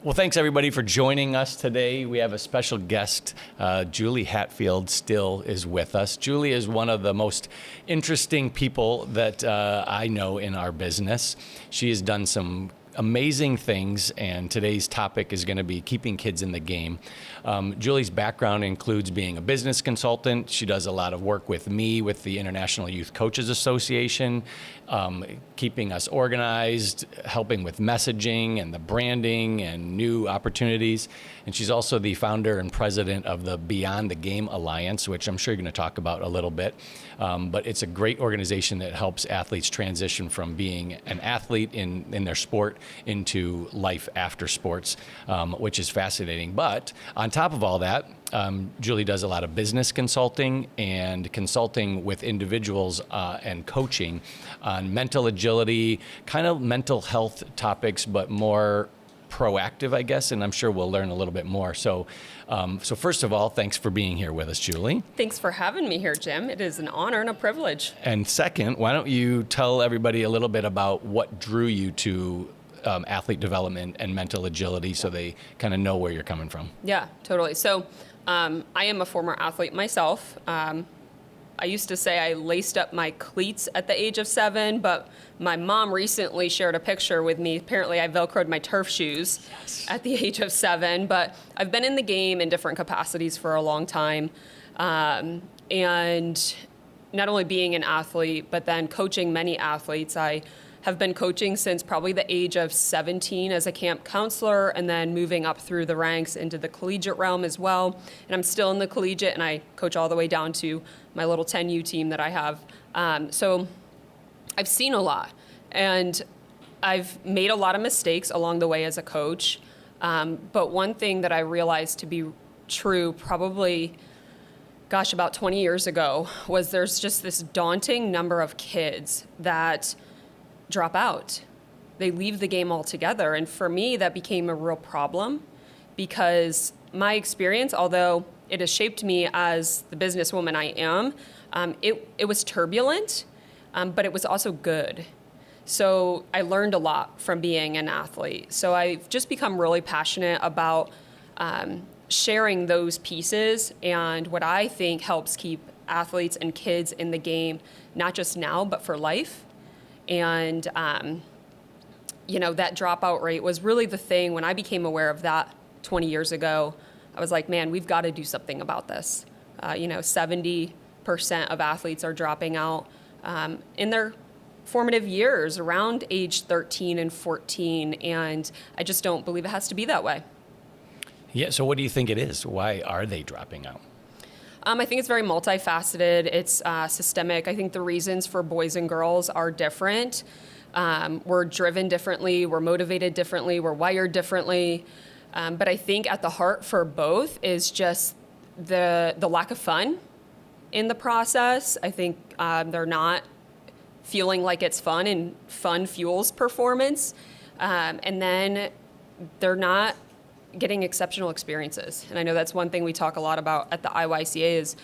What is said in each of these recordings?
Well, thanks everybody for joining us today. We have a special guest. Julie Hatfield-Still is with us. Julie is one of the most interesting people that I know in our business. She has done some amazing things, and today's topic is going to be keeping kids in the game. Julie's background includes being a business consultant. She does a lot of work with me, with the International Youth Coaches Association, keeping us organized, helping with messaging and the branding and new opportunities. And she's also the founder and president of the Beyond the Game Alliance, which I'm sure you're going to talk about a little bit. But it's a great organization that helps athletes transition from being an athlete in their sport into life after sports, which is fascinating. But on top of all that, Julie does a lot of business consulting and consulting with individuals and coaching on mental agility, kind of mental health topics, but more proactive, I guess, and I'm sure we'll learn a little bit more. So first of all, thanks for being here with us, Julie. Thanks for having me here, Jim. It is an honor and a privilege. And second, why don't you tell everybody a little bit about what drew you to athlete development and mental agility so they kind of know where you're coming from? Yeah, totally. So I am a former athlete myself. I used to say I laced up my cleats at the age of 7, but my mom recently shared a picture with me. Apparently I Velcroed my turf shoes at the age of 7, but I've been in the game in different capacities for a long time. And not only being an athlete, but then coaching many athletes. I have been coaching since probably the age of 17 as a camp counselor, and then moving up through the ranks into the collegiate realm as well. And I'm still in the collegiate, and I coach all the way down to my little 10U team that I have. So I've seen a lot, and I've made a lot of mistakes along the way as a coach. But one thing that I realized to be true probably, about 20 years ago, was there's just this daunting number of kids that drop out. They leave the game altogether. And for me, that became a real problem because my experience, although it has shaped me as the businesswoman I am, it was turbulent, but it was also good. So I learned a lot from being an athlete. So I've just become really passionate about sharing those pieces and what I think helps keep athletes and kids in the game, not just now, but for life. And, that dropout rate was really the thing. When I became aware of that 20 years ago, I was like, man, we've got to do something about this. 70% of athletes are dropping out in their formative years, around age 13 and 14. And I just don't believe it has to be that way. Yeah, so what do you think it is? Why are they dropping out? I think it's very multifaceted. It's systemic. I think the reasons for boys and girls are different. We're driven differently. We're motivated differently. We're wired differently. But I think at the heart for both is just the lack of fun in the process. I think they're not feeling like it's fun, and fun fuels performance. And then they're not getting exceptional experiences. And I know that's one thing we talk a lot about at the IYCA is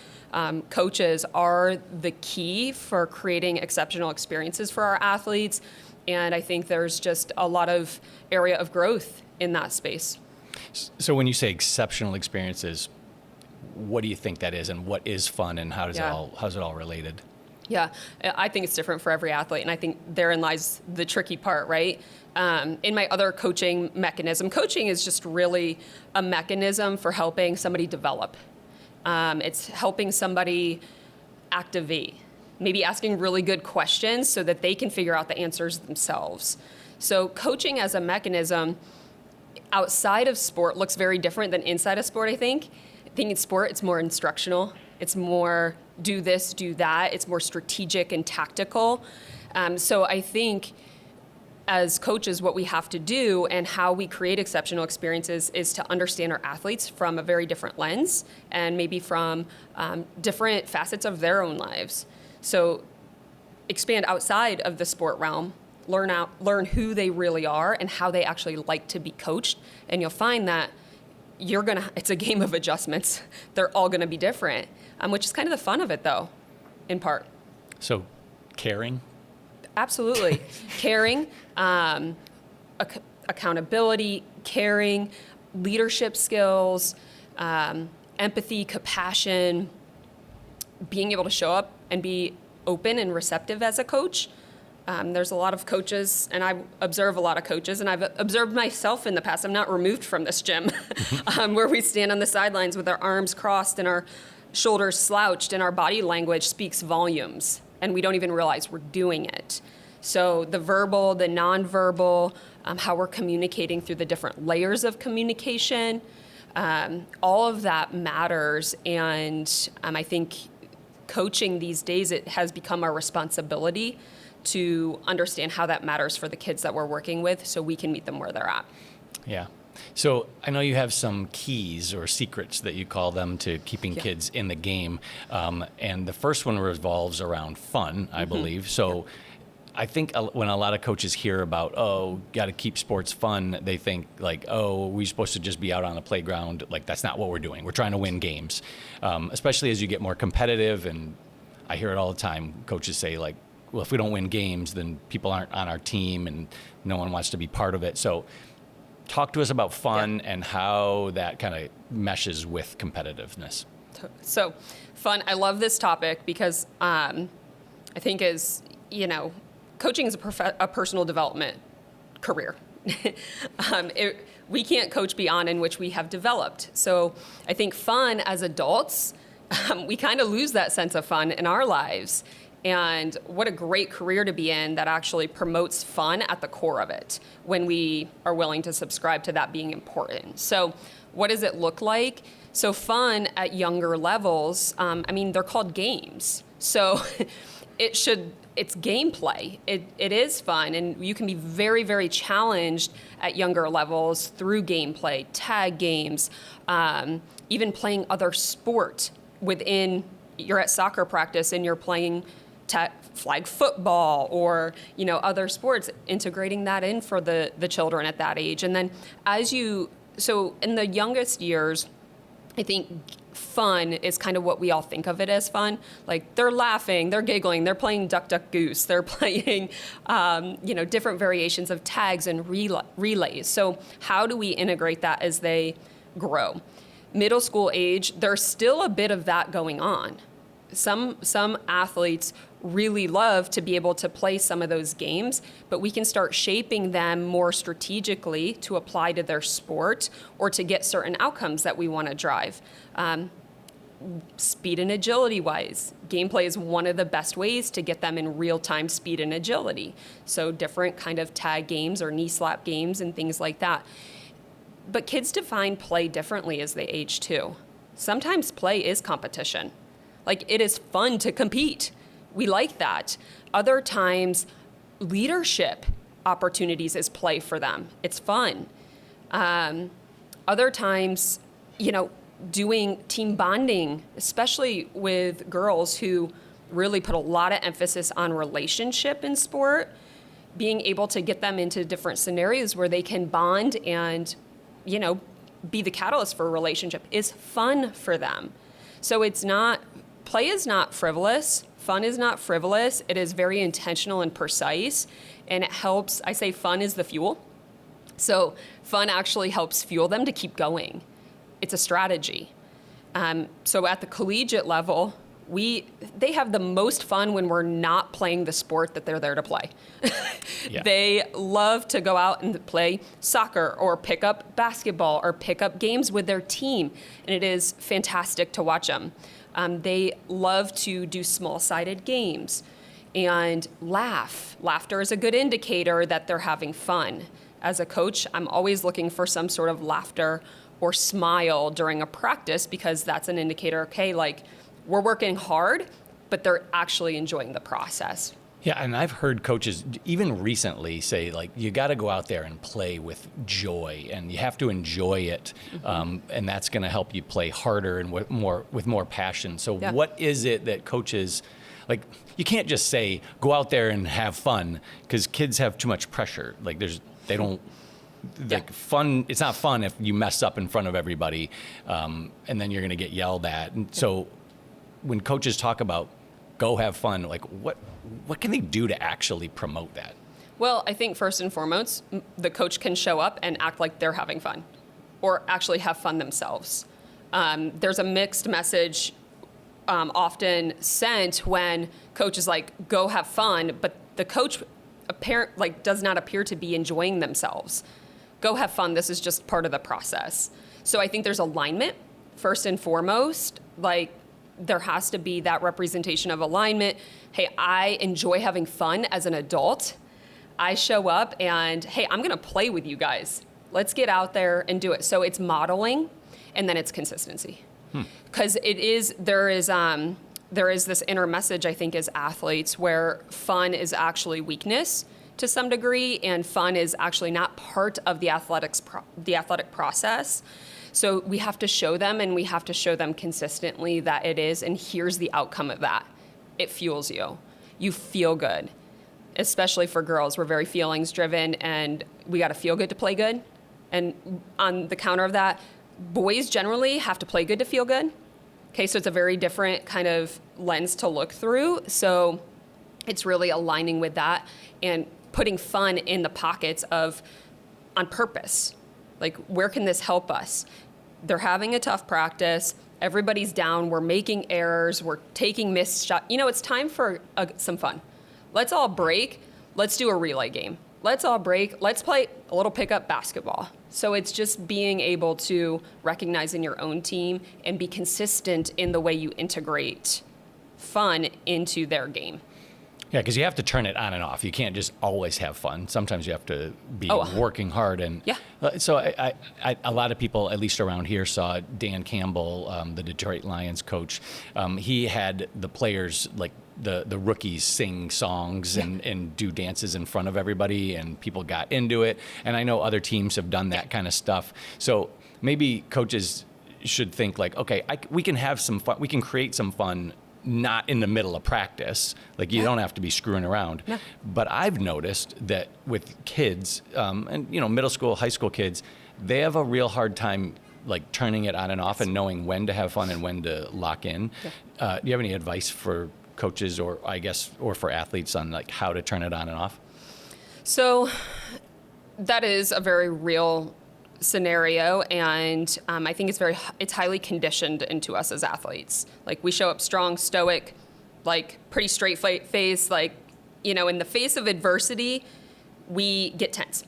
coaches are the key for creating exceptional experiences for our athletes. And I think there's just a lot of area of growth in that space. So when you say exceptional experiences, what do you think that is, and what is fun, and how's it all related? Yeah, I think it's different for every athlete, and I think therein lies the tricky part, right? In my other coaching mechanism, coaching is just really a mechanism for helping somebody develop. It's helping somebody activate, maybe asking really good questions so that they can figure out the answers themselves. So coaching as a mechanism outside of sport looks very different than inside of sport, I think. I think in sport, it's more instructional. It's more do this, do that. It's more strategic and tactical. So I think as coaches, what we have to do and how we create exceptional experiences is to understand our athletes from a very different lens and maybe from different facets of their own lives. So expand outside of the sport realm, learn who they really are and how they actually like to be coached. And you'll find that it's a game of adjustments. They're all gonna be different, which is kind of the fun of it though, in part. So caring? Absolutely. Caring, accountability, caring, leadership skills, empathy, compassion, being able to show up and be open and receptive as a coach. There's a lot of coaches, and I observe a lot of coaches, and I've observed myself in the past. I'm not removed from this gym, where we stand on the sidelines with our arms crossed and our shoulders slouched, and our body language speaks volumes, and we don't even realize we're doing it. So the verbal, the nonverbal, how we're communicating through the different layers of communication, all of that matters. And I think coaching these days, it has become our responsibility to understand how that matters for the kids that we're working with so we can meet them where they're at. Yeah. So I know you have some keys or secrets that you call them to keeping kids in the game. And the first one revolves around fun, I believe. So I think when a lot of coaches hear about, got to keep sports fun, they think like, we're supposed to just be out on the playground. Like, that's not what we're doing. We're trying to win games, especially as you get more competitive. And I hear it all the time. Coaches say like, well, if we don't win games, then people aren't on our team and no one wants to be part of it. So talk to us about fun and how that kind of meshes with competitiveness. So fun, I love this topic because I think coaching is a personal development career. We can't coach beyond in which we have developed. So I think fun as adults, we kind of lose that sense of fun in our lives. And what a great career to be in that actually promotes fun at the core of it when we are willing to subscribe to that being important. So what does it look like? So fun at younger levels, they're called games. So it's gameplay. It is fun, and you can be very, very challenged at younger levels through gameplay, tag games, even playing other sport within, you're at soccer practice and you're playing flag football or other sports, integrating that in for the children at that age. And then so in the youngest years, I think fun is kind of what we all think of it as fun. Like they're laughing, they're giggling, they're playing duck, duck, goose, they're playing different variations of tags and relays. So how do we integrate that as they grow? Middle school age, there's still a bit of that going on. Some athletes really love to be able to play some of those games, but we can start shaping them more strategically to apply to their sport or to get certain outcomes that we want to drive. Speed and agility wise, gameplay is one of the best ways to get them in real-time speed and agility. So different kind of tag games or knee slap games and things like that. But kids define play differently as they age too. Sometimes play is competition. Like it is fun to compete. We like that. Other times, leadership opportunities is play for them. It's fun. Other times, doing team bonding, especially with girls who really put a lot of emphasis on relationship in sport, being able to get them into different scenarios where they can bond and, be the catalyst for a relationship is fun for them. So play is not frivolous. Fun is not frivolous. It is very intentional and precise, and it helps. I say fun is the fuel. So fun actually helps fuel them to keep going. It's a strategy. So at the collegiate level, they have the most fun when we're not playing the sport that they're there to play. Yeah. They love to go out and play soccer or pick up basketball or pick up games with their team, and it is fantastic to watch them. They love to do small-sided games and laugh. Laughter is a good indicator that they're having fun. As a coach, I'm always looking for some sort of laughter or smile during a practice because that's an indicator, okay, like we're working hard, but they're actually enjoying the process. Yeah, and I've heard coaches even recently say, like, you got to go out there and play with joy, and you have to enjoy it, and that's going to help you play harder and with more passion. So what is it that coaches, like, you can't just say, go out there and have fun, because kids have too much pressure. Like, fun, it's not fun if you mess up in front of everybody, and then you're going to get yelled at. And so when coaches talk about go have fun, like what can they do to actually promote that? Well, I think first and foremost, the coach can show up and act like they're having fun or actually have fun themselves. There's a mixed message often sent when coaches like go have fun, but the coach does not appear to be enjoying themselves. Go have fun. This is just part of the process. So I think there's alignment first and foremost. Like there has to be that representation of alignment. Hey, I enjoy having fun as an adult. I show up and hey, I'm going to play with you guys. Let's get out there and do it. So it's modeling, and then it's consistency. Because there is this inner message, I think, as athletes where fun is actually weakness to some degree, and fun is actually not part of the athletic process. So we have to show them, and we have to show them consistently that it is, and here's the outcome of that. It fuels you. You feel good. Especially for girls, we're very feelings driven, and we got to feel good to play good. And on the counter of that, boys generally have to play good to feel good. Okay, so it's a very different kind of lens to look through. So it's really aligning with that and putting fun in the pockets of on purpose. Like, where can this help us? They're having a tough practice. Everybody's down. We're making errors. We're taking missed shots. It's time for some fun. Let's all break. Let's do a relay game. Let's all break. Let's play a little pickup basketball. So it's just being able to recognize in your own team and be consistent in the way you integrate fun into their game. Yeah, because you have to turn it on and off. You can't just always have fun. Sometimes you have to be working hard. And yeah. So a lot of people, at least around here, saw Dan Campbell, the Detroit Lions coach. He had the players, like the rookies, sing songs and do dances in front of everybody, and people got into it. And I know other teams have done that kind of stuff. So maybe coaches should think like, okay, we can have some fun. We can create some fun, not in the middle of practice. Like, you don't have to be screwing around. Yeah. But I've noticed that with kids, and middle school, high school kids, they have a real hard time like turning it on and off and knowing when to have fun and when to lock in. Yeah. Do you have any advice for coaches or for athletes on like how to turn it on and off? So that is a very real scenario, and I think it's highly conditioned into us as athletes. Like, we show up strong, stoic, like pretty straight face, like, in the face of adversity, we get tense.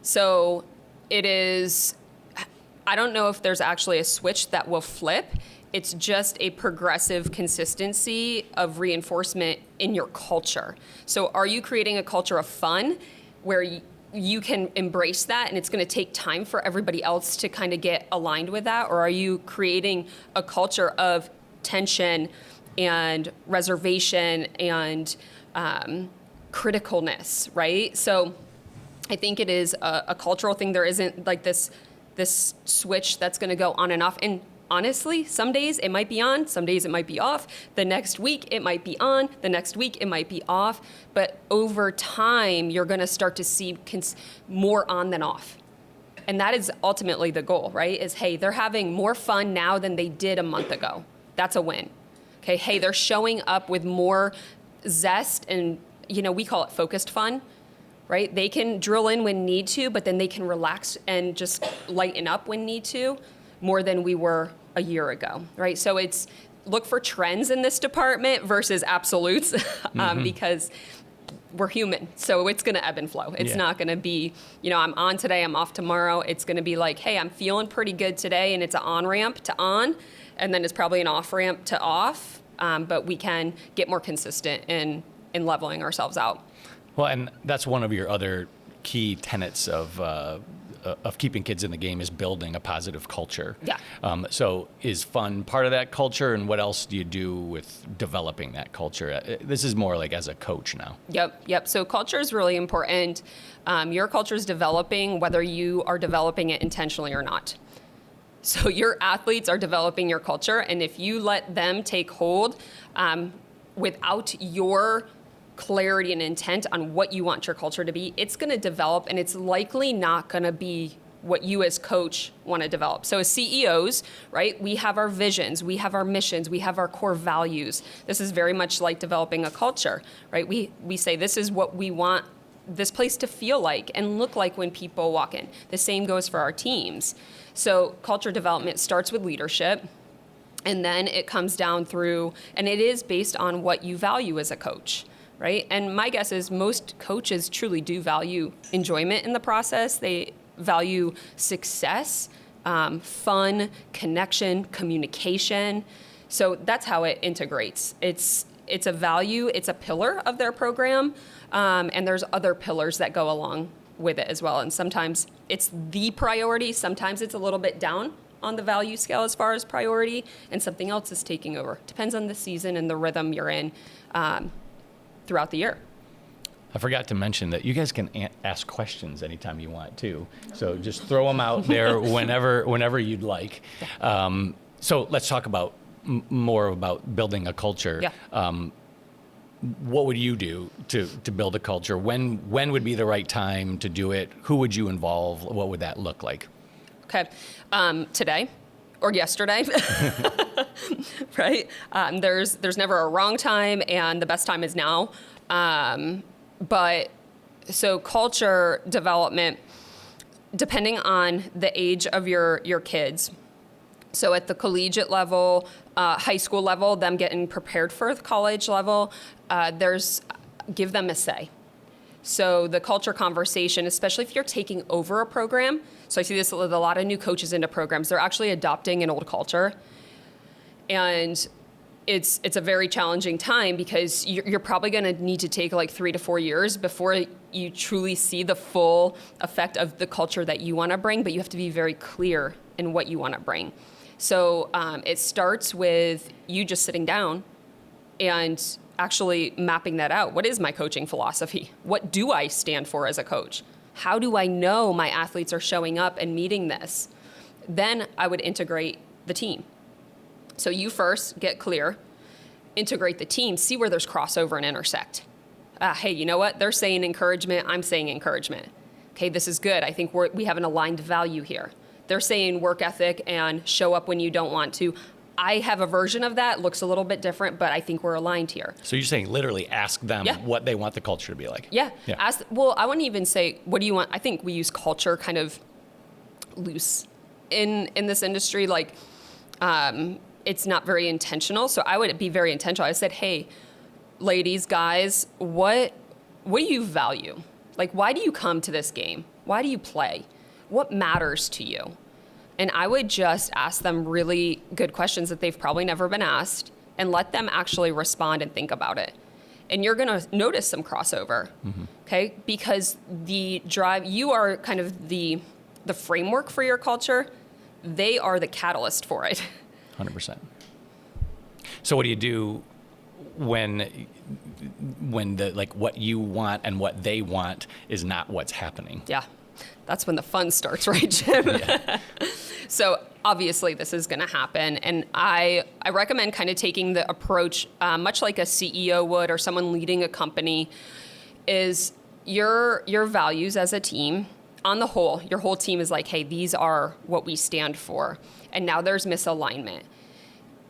So I don't know if there's actually a switch that will flip. It's just a progressive consistency of reinforcement in your culture. So are you creating a culture of fun where you can embrace that, and it's going to take time for everybody else to kind of get aligned with that? Or are you creating a culture of tension and reservation and criticalness, right? So I think it is a cultural thing. There isn't like this switch that's going to go on and off. And honestly, some days it might be on, some days it might be off. The next week it might be on, the next week it might be off. But over time, you're going to start to see more on than off. And that is ultimately the goal, right? Is, hey, they're having more fun now than they did a month ago. That's a win. Okay, hey, they're showing up with more zest and, we call it focused fun, right? They can drill in when need to, but then they can relax and just lighten up when need to, more than we were a year ago, right? So it's look for trends in this department versus absolutes, because we're human. So it's going to ebb and flow. It's not going to be, I'm on today, I'm off tomorrow. It's going to be like, hey, I'm feeling pretty good today, and it's an on-ramp to on, and then it's probably an off-ramp to off. But we can get more consistent in leveling ourselves out. Well, and that's one of your other key tenets of keeping kids in the game is building a positive culture. Yeah. So is fun part of that culture, and what else do you do with developing that culture? This is more like as a coach now. Yep. So culture is really important. Your culture is developing whether you are developing it intentionally or not. So your athletes are developing your culture, and if you let them take hold without your clarity and intent on what you want your culture to be, it's going to develop, and it's likely not going to be what you as coach want to develop. So as CEOs, right, we have our visions, we have our missions, we have our core values. This is very much like developing a culture, right? We say this is what we want this place to feel like and look like when people walk in. The same goes for our teams. So culture development starts with leadership, and then it comes down through, and it is based on what you value as a coach, right? And my guess is most coaches truly do value enjoyment in the process. They value success, fun, connection, communication. So that's how it integrates. It's a value, it's a pillar of their program, and there's other pillars that go along with it as well. And sometimes it's the priority, sometimes it's a little bit down on the value scale as far as priority, and something else is taking over. Depends on the season and the rhythm you're in throughout the year. I forgot to mention that you guys can ask questions anytime you want too. So just throw them out there whenever you'd like. So let's talk about more about building a culture. Yeah. What would you do to build a culture? When would be the right time to do it? Who would you involve? What would that look like? Okay. Today or yesterday, right? There's never a wrong time, and the best time is now. But so culture development, depending on the age of your kids. So at the collegiate level, high school level, them getting prepared for the college level, give them a say. So the culture conversation, especially if you're taking over a program, so I see this with a lot of new coaches into programs, they're actually adopting an old culture. And it's a very challenging time because you're probably going to need to take like 3 to 4 years before you truly see the full effect of the culture that you want to bring, but you have to be very clear in what you want to bring. So it starts with you just sitting down and actually mapping that out. What is my coaching philosophy? What do I stand for as a coach? How do I know my athletes are showing up and meeting this? Then I would integrate the team. So you first get clear, integrate the team, see where there's crossover and intersect. Hey, you know what? They're saying encouragement, I'm saying encouragement. Okay, this is good. I think we have an aligned value here. They're saying work ethic and show up when you don't want to. I have a version of that, looks a little bit different, but I think we're aligned here. So you're saying literally ask them what they want the culture to be like. Yeah. Well, I wouldn't even say, what do you want? I think we use culture kind of loose in this industry. Like, it's not very intentional. So I would be very intentional. I said, hey, ladies, guys, what do you value? Like, why do you come to this game? Why do you play? What matters to you? And I would just ask them really good questions that they've probably never been asked and let them actually respond and think about it. And you're going to notice some crossover, okay? Because the drive, you are kind of the framework for your culture. They are the catalyst for it. 100%. So what do you do when the like what you want and what they want is not what's happening? Yeah. That's when the fun starts, right, Jim? Yeah. So obviously this is going to happen. And I recommend kind of taking the approach, much like a CEO would or someone leading a company, is your values as a team. On the whole, your whole team is like, hey, these are what we stand for. And now there's misalignment.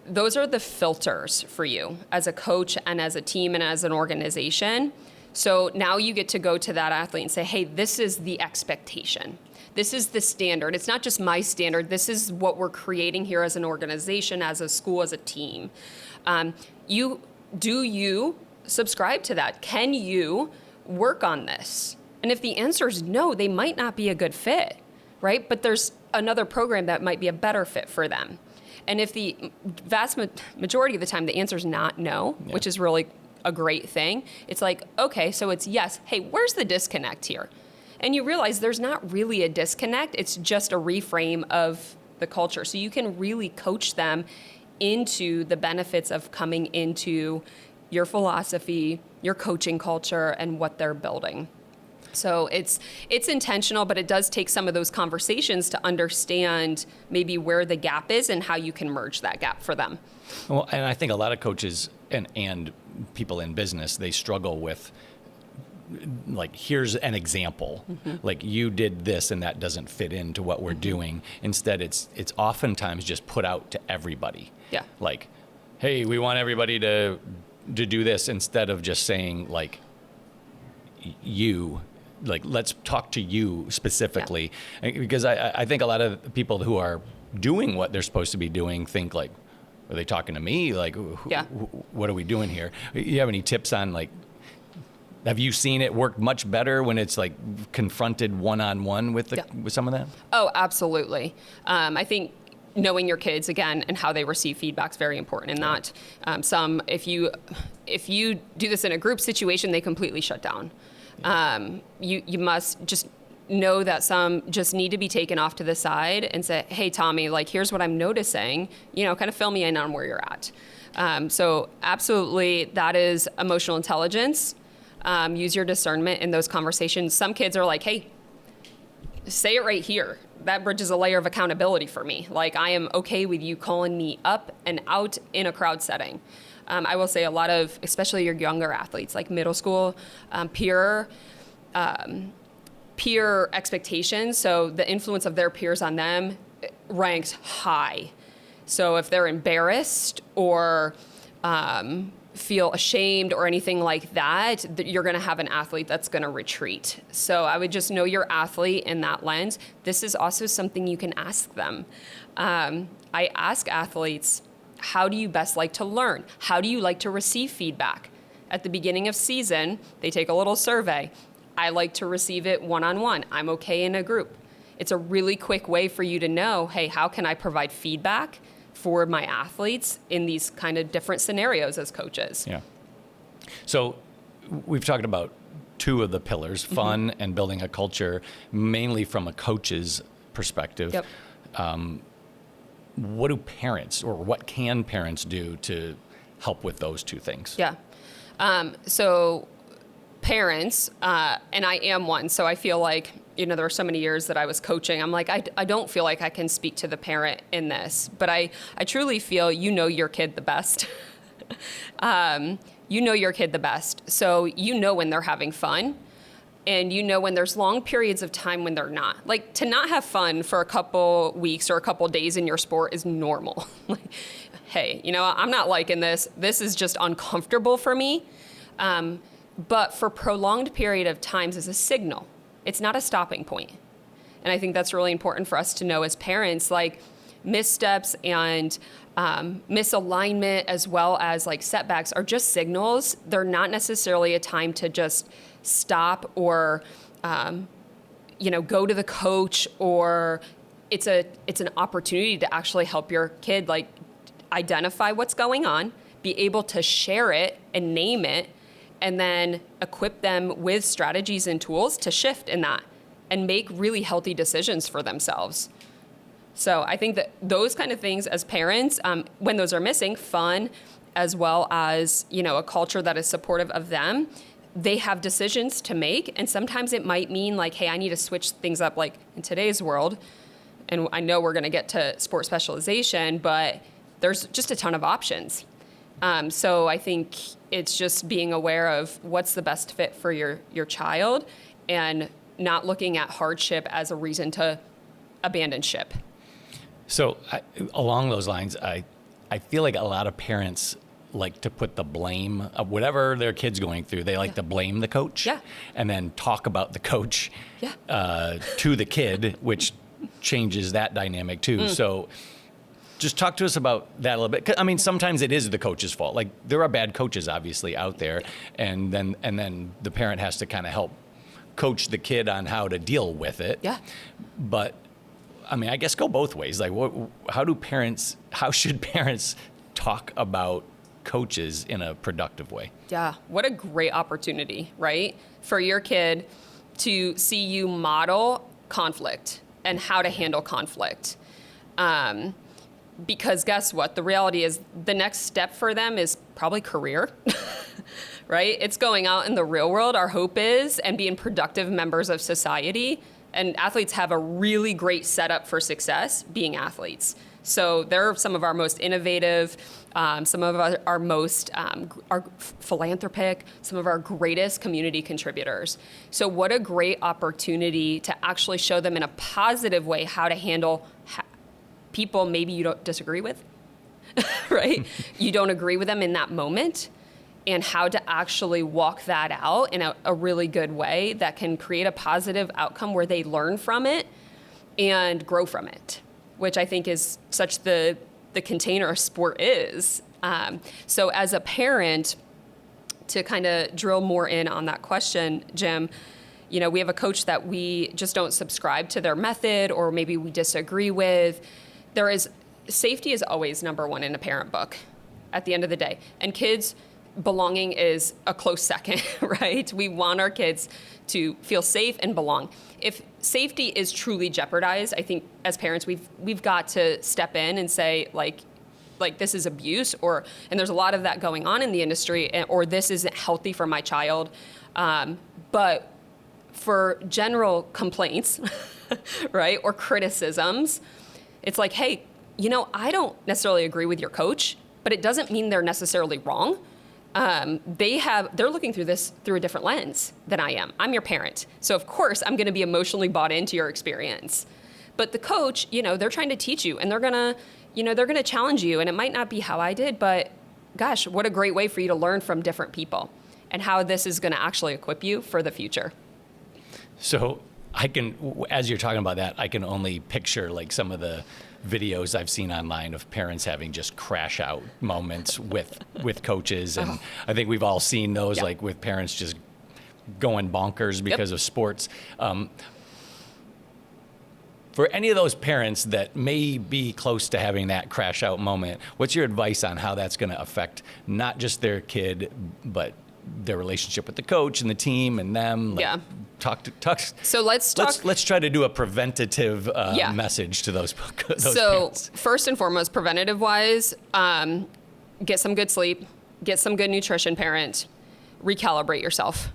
Those are the filters for you as a coach and as a team and as an organization. So now you get to go to that athlete and say, hey, this is the expectation. This is the standard. It's not just my standard. This is what we're creating here as an organization, as a school, as a team. Do you subscribe to that? Can you work on this? And if the answer is no, they might not be a good fit, right? But there's another program that might be a better fit for them. And if the vast majority of the time the answer is not no, which is really a great thing, it's like, okay, so it's yes. Hey, where's the disconnect here? And you realize there's not really a disconnect. It's just a reframe of the culture. So you can really coach them into the benefits of coming into your philosophy, your coaching culture, and what they're building. So it's intentional, but it does take some of those conversations to understand maybe where the gap is and how you can merge that gap for them. Well, and I think a lot of coaches and people in business, they struggle with, like, here's an example. Like, you did this and that doesn't fit into what we're doing. Instead, it's oftentimes just put out to everybody. Yeah. Like, hey, we want everybody to do this, instead of just saying, like, you. Like, let's talk to you specifically, because I think a lot of people who are doing what they're supposed to be doing think like, are they talking to me? Like, what are we doing here? You have any tips on, like, have you seen it work much better when it's like confronted one-on-one with with some of that? Oh, absolutely. I think knowing your kids again and how they receive feedback is very important in that. If you do this in a group situation, they completely shut down. You must just know that some just need to be taken off to the side and say, hey, Tommy, like, here's what I'm noticing, kind of fill me in on where you're at. So absolutely, that is emotional intelligence. Use your discernment in those conversations. Some kids are like, hey, say it right here. That bridges a layer of accountability for me. Like, I am okay with you calling me up and out in a crowd setting. I will say a lot of, especially your younger athletes, like middle school, peer expectations. So the influence of their peers on them ranks high. So if they're embarrassed or feel ashamed or anything like that, you're going to have an athlete that's going to retreat. So I would just know your athlete in that lens. This is also something you can ask them. I ask athletes, how do you best like to learn? How do you like to receive feedback? At the beginning of season, they take a little survey. I like to receive it one-on-one. I'm okay in a group. It's a really quick way for you to know, hey, how can I provide feedback for my athletes in these kind of different scenarios as coaches? Yeah. So we've talked about two of the pillars, fun and building a culture, mainly from a coach's perspective. Yep. What do parents, or what can parents do to help with those two things? Yeah. So parents, and I am one, so I feel like, there are so many years that I was coaching. I'm like, I don't feel like I can speak to the parent in this, but I truly feel your kid the best. You know your kid the best. So when they're having fun, and when there's long periods of time when they're not. Like, to not have fun for a couple weeks or a couple days in your sport is normal. Like, hey, I'm not liking this. This is just uncomfortable for me. But for prolonged period of times is a signal. It's not a stopping point. And I think that's really important for us to know as parents, like missteps and misalignment as well as like setbacks are just signals. They're not necessarily a time to just stop or, go to the coach, or it's an opportunity to actually help your kid, like, identify what's going on, be able to share it and name it, and then equip them with strategies and tools to shift in that and make really healthy decisions for themselves. So I think that those kind of things as parents, when those are missing, fun, as well as, a culture that is supportive of them, they have decisions to make. And sometimes it might mean like, hey, I need to switch things up, like in today's world. And I know we're going to get to sport specialization, but there's just a ton of options. So I think it's just being aware of what's the best fit for your child and not looking at hardship as a reason to abandon ship. So along those lines, I feel like a lot of parents like to put the blame of whatever their kid's going through. They like to blame the coach and then talk about the coach to the kid, which changes that dynamic too. So just talk to us about that a little bit. 'Cause, I mean, sometimes it is the coach's fault. Like, there are bad coaches obviously out there, and then the parent has to kind of help coach the kid on how to deal with it. Yeah. But I mean, I guess go both ways. Like, how should parents talk about coaches in a productive way? Yeah, what a great opportunity, right? For your kid to see you model conflict and how to handle conflict. Because guess what? The reality is the next step for them is probably career, right? It's going out in the real world, our hope is, and being productive members of society. And athletes have a really great setup for success being athletes. So they're some of our most innovative, some of our most our philanthropic, some of our greatest community contributors. So what a great opportunity to actually show them in a positive way how to handle people maybe you don't disagree with, right? You don't agree with them in that moment. and how to actually walk that out in a really good way that can create a positive outcome where they learn from it and grow from it, which I think is such the container of sport is. So as a parent, to kind of drill more in on that question, Jim, you know, we have a coach that we just don't subscribe to their method, or maybe we disagree with. Safety is always number one in a parent book at the end of the day. And kids, belonging is a close second, right? We want our kids to feel safe and belong. If safety is truly jeopardized, I think as parents, we've got to step in and say, like this is abuse, and there's a lot of that going on in the industry, or this isn't healthy for my child. But for general complaints, right, or criticisms, it's like, hey, you know, I don't necessarily agree with your coach, but it doesn't mean they're necessarily wrong. They're looking through this through a different lens than I am. I'm your parent. So of course I'm going to be emotionally bought into your experience. But the coach, you know, they're trying to teach you, and they're going to challenge you, and it might not be how I did, but gosh, what a great way for you to learn from different people and how this is going to actually equip you for the future. So as you're talking about that, I can only picture like some of the videos I've seen online of parents having just crash out moments with coaches. And I think we've all seen those, like with parents just going bonkers because of sports. For any of those parents that may be close to having that crash out moment, what's your advice on how that's going to affect not just their kid, but their relationship with the coach and the team and them? Like, talk. So let's try to do a preventative message to those parents. First and foremost, preventative wise, get some good sleep, get some good nutrition, parent, recalibrate yourself,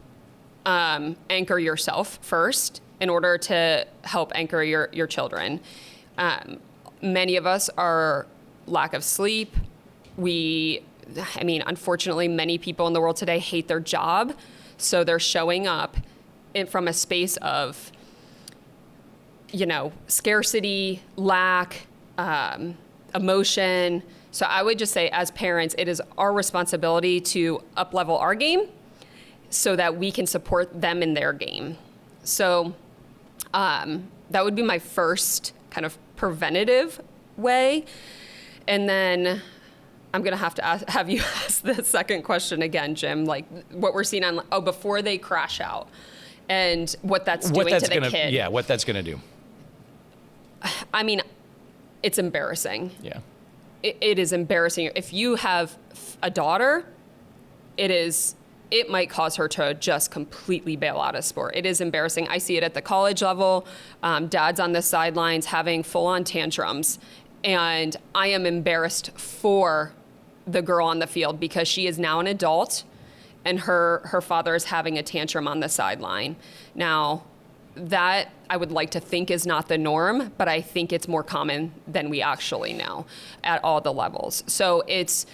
anchor yourself first in order to help anchor your children. Many of us are lack of sleep. Unfortunately, many people in the world today hate their job, so they're showing up from a space of, you know, scarcity, lack, emotion. So I would just say, as parents, it is our responsibility to up-level our game so that we can support them in their game. So that would be my first kind of preventative way. And then I'm going to have to have you ask the second question again, Jim, like what we're seeing before they crash out and what that's doing to the kid. Yeah, what that's going to do. I mean, it's embarrassing. Yeah. It is embarrassing. If you have a daughter, it might cause her to just completely bail out of sport. It is embarrassing. I see it at the college level. Dads on the sidelines having full-on tantrums. And I am embarrassed for the girl on the field because she is now an adult and her father is having a tantrum on the sideline. Now, that I would like to think is not the norm, but I think it's more common than we actually know at all the levels. So it's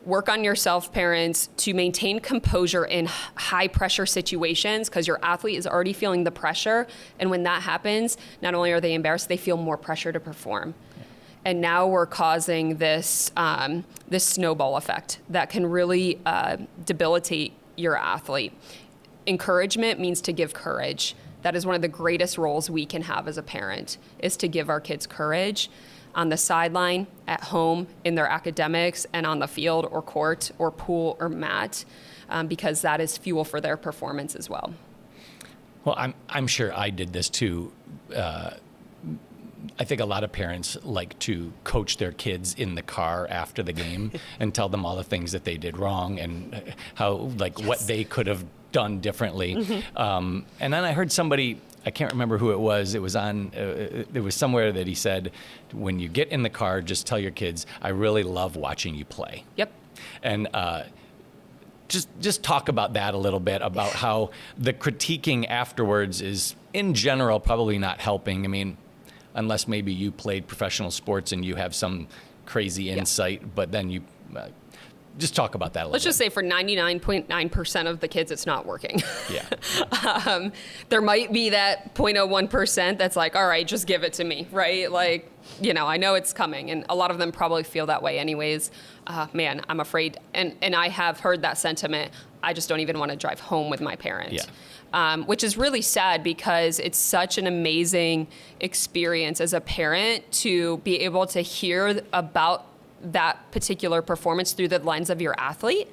work on yourself, parents, to maintain composure in high pressure situations, because your athlete is already feeling the pressure. And when that happens, not only are they embarrassed, they feel more pressure to perform. And now we're causing this snowball effect that can really debilitate your athlete. Encouragement means to give courage. That is one of the greatest roles we can have as a parent, is to give our kids courage on the sideline, at home, in their academics, and on the field or court or pool or mat, because that is fuel for their performance as well. Well, I'm sure I did this too. I think a lot of parents like to coach their kids in the car after the game and tell them all the things that they did wrong and how, what they could have done differently. Mm-hmm. And then I heard somebody, I can't remember who it was on, it was somewhere that he said, when you get in the car, just tell your kids, I really love watching you play. Yep. And just talk about that a little bit, about how the critiquing afterwards is, in general, probably not helping. I mean, unless maybe you played professional sports and you have some crazy insight, but then just talk about that a little Let's just say for 99.9% of the kids, it's not working. Yeah. There might be that 0.01% that's like, all right, just give it to me, right? Like, I know it's coming. And a lot of them probably feel that way anyways. Man, I'm afraid. And I have heard that sentiment. I just don't even want to drive home with my parent. Yeah. Which is really sad because it's such an amazing experience as a parent to be able to hear about that particular performance through the lens of your athlete.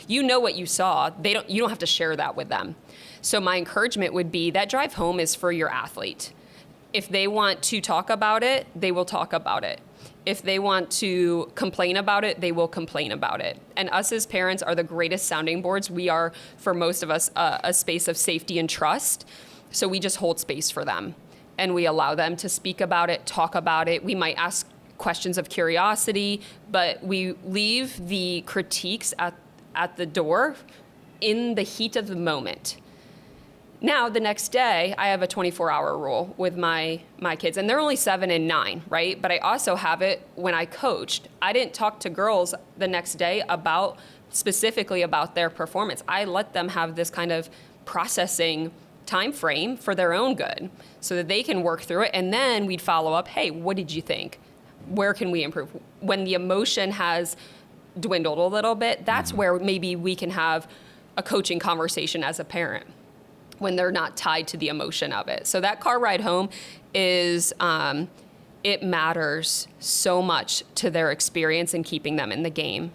You know what you saw. You don't have to share that with them. So my encouragement would be that drive home is for your athlete. If they want to talk about it, they will talk about it. If they want to complain about it, they will complain about it. And us as parents are the greatest sounding boards. We are, for most of us, a space of safety and trust. So we just hold space for them. And we allow them to speak about it, talk about it. We might ask questions of curiosity, but we leave the critiques at the door in the heat of the moment. Now, the next day, I have a 24-hour rule with my kids, and they're only 7 and 9, right? But I also have it when I coached. I didn't talk to girls the next day specifically about their performance. I let them have this kind of processing time frame for their own good so that they can work through it, and then we'd follow up, hey, what did you think? Where can we improve? When the emotion has dwindled a little bit, that's where maybe we can have a coaching conversation as a parent when they're not tied to the emotion of it. So that car ride home is, it matters so much to their experience in keeping them in the game.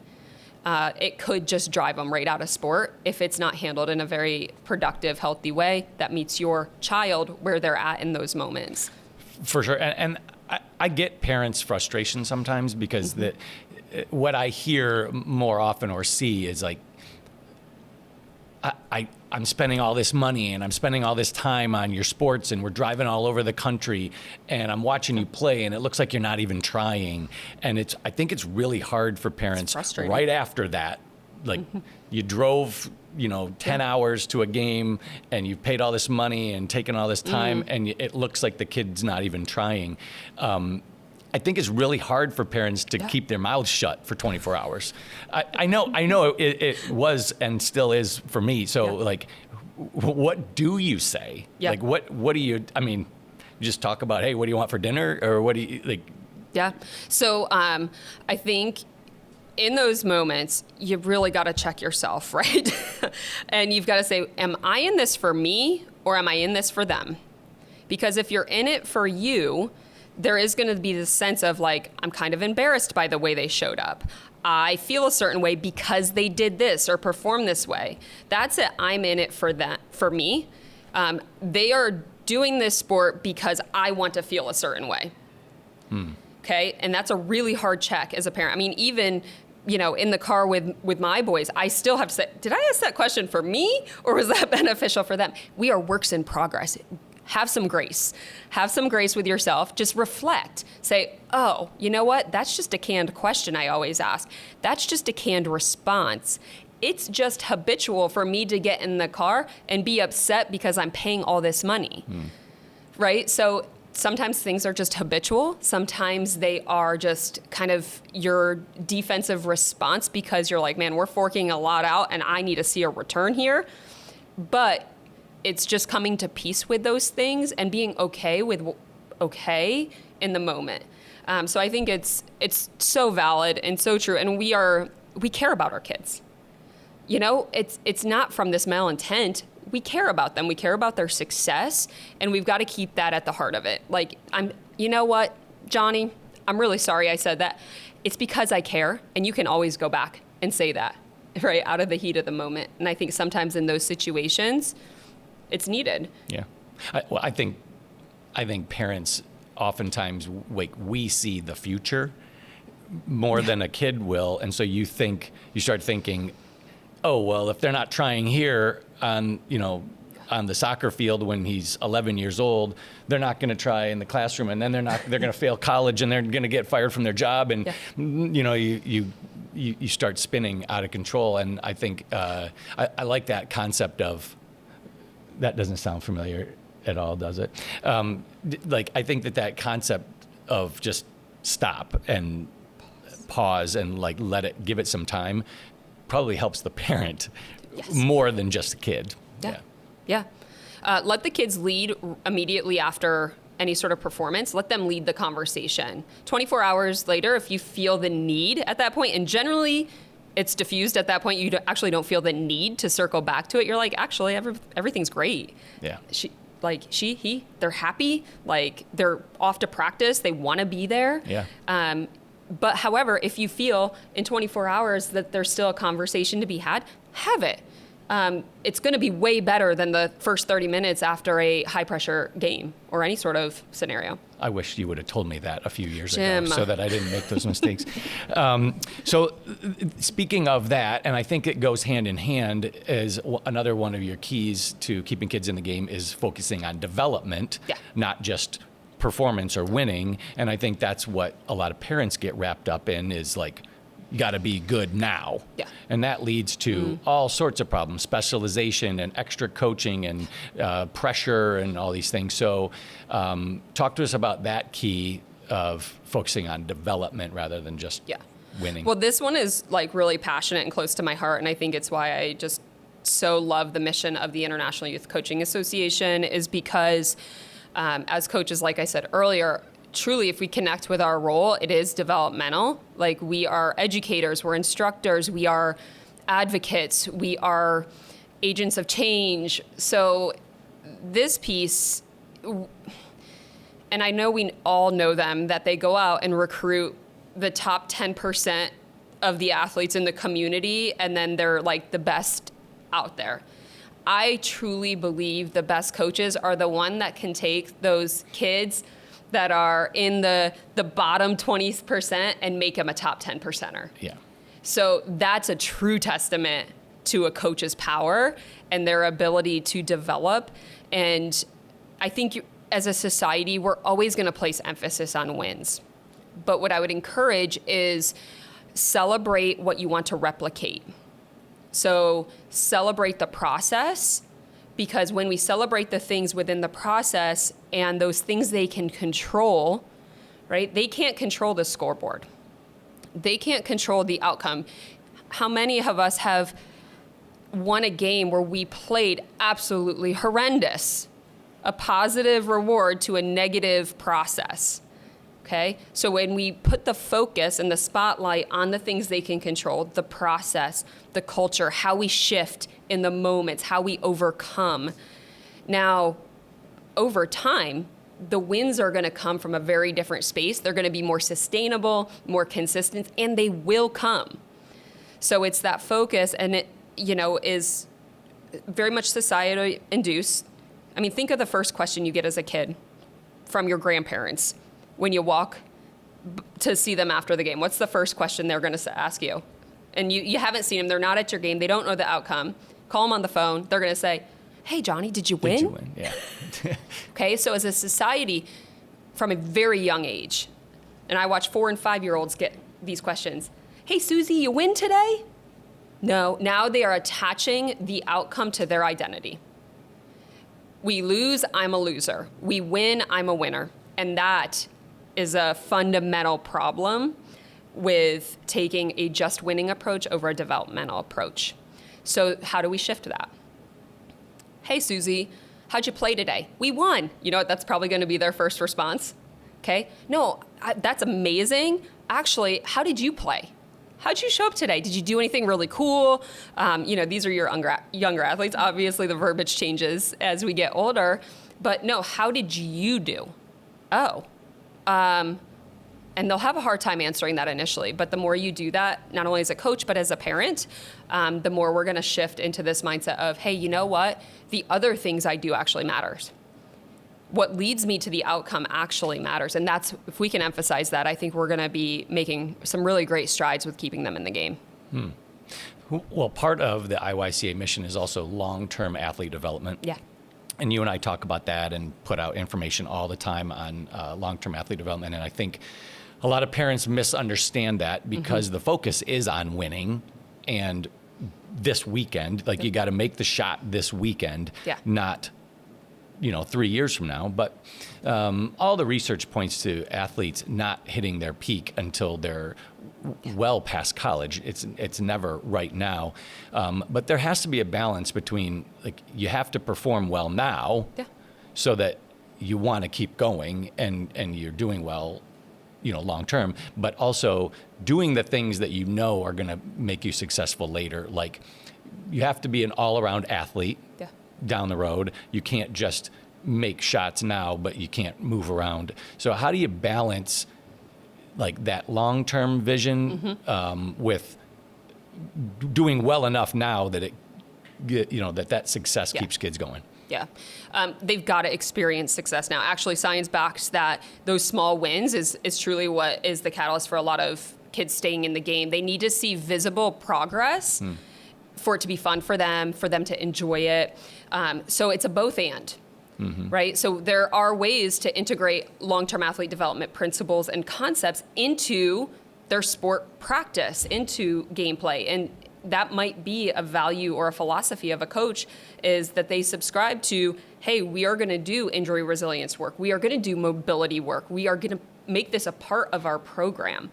It could just drive them right out of sport if it's not handled in a very productive, healthy way that meets your child where they're at in those moments. For sure. And I get parents' frustration sometimes because what I hear more often or see is like, I'm spending all this money and I'm spending all this time on your sports and we're driving all over the country and I'm watching you play and it looks like you're not even trying. And I think it's really hard for parents right after that. Like you drove, 10 hours to a game and you've paid all this money and taken all this time and it looks like the kid's not even trying. I think it's really hard for parents to keep their mouths shut for 24 hours. I know it was and still is for me. So like, what do you say? Yeah. Like, what do you just talk about, hey, what do you want for dinner? Or what do you like? Yeah. So I think in those moments, you've really got to check yourself, right? And you've got to say, am I in this for me or am I in this for them? Because if you're in it for you, there is going to be this sense of like, I'm kind of embarrassed by the way they showed up. I feel a certain way because they did this or performed this way. That's it. I'm in it for that, for me. They are doing this sport because I want to feel a certain way. Okay. And that's a really hard check as a parent. I mean, even, in the car with my boys, I still have to say, did I ask that question for me or was that beneficial for them? We are works in progress. Have some grace. Have some grace with yourself. Just reflect. Say, oh, you know what? That's just a canned question I always ask. That's just a canned response. It's just habitual for me to get in the car and be upset because I'm paying all this money, right? So sometimes things are just habitual. Sometimes they are just kind of your defensive response because you're like, man, we're forking a lot out and I need to see a return here. But it's just coming to peace with those things and being okay in the moment. So I think it's so valid and so true. And we care about our kids. It's not from this malintent. We care about them. We care about their success, and we've got to keep that at the heart of it. Like, you know what, Johnny? I'm really sorry I said that. It's because I care, and you can always go back and say that, right, out of the heat of the moment. And I think sometimes in those situations, it's needed. Yeah. I think parents oftentimes, we see the future more than a kid will. And so you start thinking, oh, well, if they're not trying here on the soccer field when he's 11 years old, they're not going to try in the classroom. And then they're going to fail college and they're going to get fired from their job. And, you start spinning out of control. And I think I like that concept of, that doesn't sound familiar at all, does it? I think that concept of just stop and pause and give it some time probably helps the parent Yes. more than just the kid. Yeah. Let the kids lead immediately after any sort of performance. Let them lead the conversation. 24 hours later, if you feel the need at that point, and generally it's diffused at that point, you actually don't feel the need to circle back to it. You're like, actually, everything's great. Yeah. He, they're happy. Like, they're off to practice. They want to be there. Yeah. But however, if you feel in 24 hours that there's still a conversation to be had, have it. It's going to be way better than the first 30 minutes after a high pressure game or any sort of scenario. I wish you would have told me that a few years Jim. ago so that I didn't make those mistakes. So speaking of that, and I think it goes hand in hand, is another one of your keys to keeping kids in the game is focusing on development, not just performance or winning. And I think that's what a lot of parents get wrapped up in, is like, you got to be good now. Yeah. And that leads to all sorts of problems, specialization and extra coaching and pressure and all these things. So talk to us about that key of focusing on development rather than just winning. Well, this one is like really passionate and close to my heart. And I think it's why I just so love the mission of the International Youth Coaching Association, is because as coaches, like I said earlier, truly, if we connect with our role, it is developmental. Like, we are educators, we're instructors, we are advocates, we are agents of change. So this piece, and I know we all know them, that they go out and recruit the top 10% of the athletes in the community, and then they're like the best out there. I truly believe the best coaches are the one that can take those kids that are in the bottom 20% and make them a top 10%er. Yeah. So that's a true testament to a coach's power and their ability to develop. And I think as a society, we're always going to place emphasis on wins. But what I would encourage is celebrate what you want to replicate. So celebrate the process, because when we celebrate the things within the process and those things they can control, right? They can't control the scoreboard. They can't control the outcome. How many of us have won a game where we played absolutely horrendous? A positive reward to a negative process. Okay? So when we put the focus and the spotlight on the things they can control, the process, the culture, how we shift in the moments, how we overcome. Now, over time, the wins are going to come from a very different space. They're going to be more sustainable, more consistent, and they will come. So it's that focus, and it, is very much society induced. I mean, think of the first question you get as a kid from your grandparents when you walk to see them after the game. What's the first question they're going to ask you? And you haven't seen them. They're not at your game. They don't know the outcome. Call them on the phone. They're going to say, "Hey, Johnny, did you win?" Did you win? Yeah. Okay, so as a society, from a very young age, and I watch 4 and 5-year-olds get these questions. "Hey, Susie, you win today?" No, now they are attaching the outcome to their identity. We lose, I'm a loser. We win, I'm a winner. And that is a fundamental problem with taking a just winning approach over a developmental approach. So how do we shift that? "Hey, Susie, how'd you play today?" "We won." You know what? That's probably going to be their first response. Okay? "No, that's amazing. Actually, how did you play? How'd you show up today? Did you do anything really cool?" These are your younger athletes. Obviously, the verbiage changes as we get older. But no, how did you do? "Oh." And they'll have a hard time answering that initially. But the more you do that, not only as a coach, but as a parent, the more we're going to shift into this mindset of, hey, you know what? The other things I do actually matters. What leads me to the outcome actually matters. And that's, if we can emphasize that, I think we're going to be making some really great strides with keeping them in the game. Well, part of the IYCA mission is also long-term athlete development. Yeah. And you and I talk about that and put out information all the time on long-term athlete development. And I think a lot of parents misunderstand that because the focus is on winning and this weekend. Like, you got to make the shot this weekend, not 3 years from now. But all the research points to athletes not hitting their peak until they're well past college. It's never right now. But there has to be a balance between, like, you have to perform well now so that you want to keep going and you're doing well, long term, but also doing the things that you know are going to make you successful later. Like, you have to be an all-around athlete down the road. You can't just make shots now, but you can't move around. So how do you balance like that long-term vision with doing well enough now that that success keeps kids going? Yeah. They've got to experience success now. Actually, science backs that those small wins is truly what is the catalyst for a lot of kids staying in the game. They need to see visible progress for it to be fun for them to enjoy it. So it's a both and. Right? So there are ways to integrate long-term athlete development principles and concepts into their sport practice, into gameplay. And that might be a value or a philosophy of a coach, is that they subscribe to, hey, we are going to do injury resilience work. We are going to do mobility work. We are going to make this a part of our program.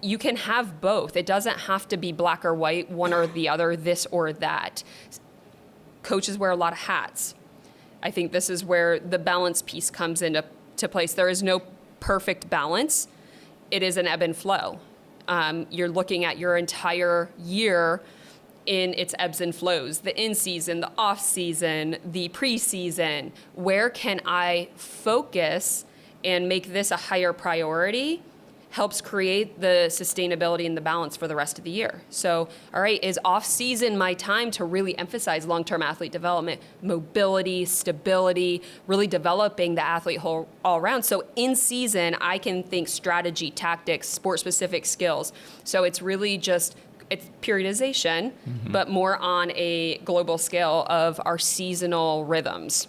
You can have both. It doesn't have to be black or white, one or the other, this or that. Coaches wear a lot of hats. I think this is where the balance piece comes into place. There is no perfect balance. It is an ebb and flow. You're looking at your entire year in its ebbs and flows, the in-season, the off-season, the pre-season. Where can I focus and make this a higher priority? Helps create the sustainability and the balance for the rest of the year. So, all right, is off-season my time to really emphasize long-term athlete development, mobility, stability, really developing the athlete all around? So in season, I can think strategy, tactics, sport-specific skills. So it's really just, it's periodization, but more on a global scale of our seasonal rhythms.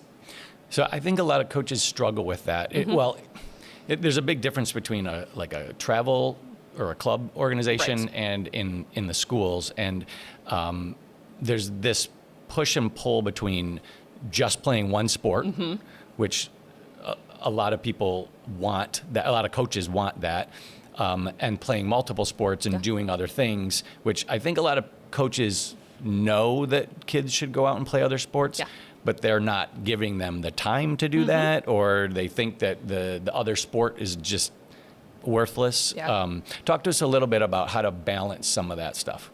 So I think a lot of coaches struggle with that. There's a big difference between a travel or a club organization and in the schools. And there's this push and pull between just playing one sport, which a lot of people want, that a lot of coaches want that, and playing multiple sports and doing other things, which I think a lot of coaches know that kids should go out and play other sports. But they're not giving them the time to do that, or they think that the other sport is just worthless. Talk to us a little bit about how to balance some of that stuff.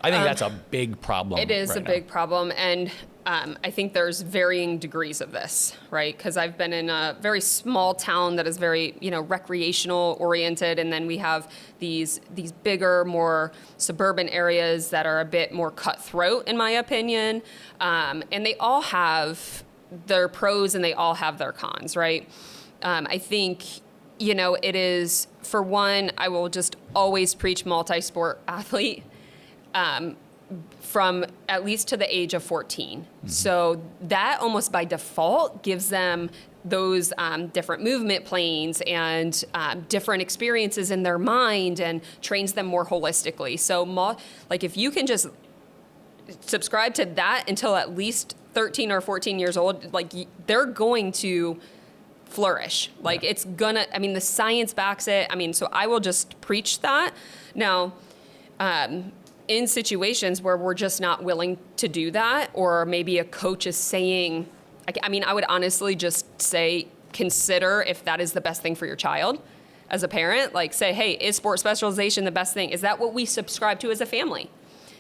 I think that's a big problem. It is a big problem, and I think there's varying degrees of this, right? Because I've been in a very small town that is very, recreational oriented, and then we have these bigger, more suburban areas that are a bit more cutthroat, in my opinion. And they all have their pros and they all have their cons, right? I think, it is, for one, I will just always preach multi-sport athlete. From at least to the age of 14. So that almost by default gives them those different movement planes and different experiences in their mind and trains them more holistically. So if you can just subscribe to that until at least 13 or 14 years old, they're going to flourish. It's gonna, the science backs it. So I will just preach that. Now, in situations where we're just not willing to do that, or maybe a coach is saying, I would honestly just say, consider if that is the best thing for your child as a parent. Say, hey, is sports specialization the best thing? Is that what we subscribe to as a family?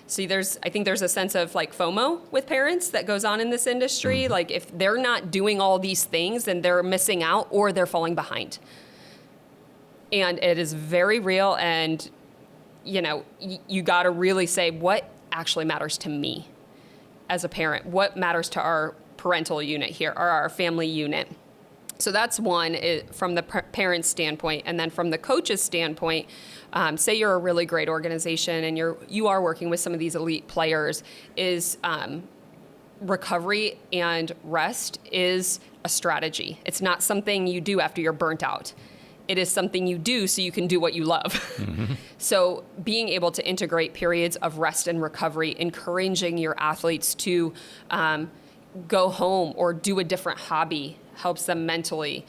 See, I think there's a sense of FOMO with parents that goes on in this industry. If they're not doing all these things, then they're missing out or they're falling behind. And it is very real, and you got to really say what actually matters to me as a parent, what matters to our parental unit here, or our family unit. So that's one from the parent's standpoint. And then from the coach's standpoint, say you're a really great organization and you are working with some of these elite players, is recovery and rest is a strategy. It's not something you do after you're burnt out. It is something you do so you can do what you love. So being able to integrate periods of rest and recovery, encouraging your athletes to go home or do a different hobby helps them mentally.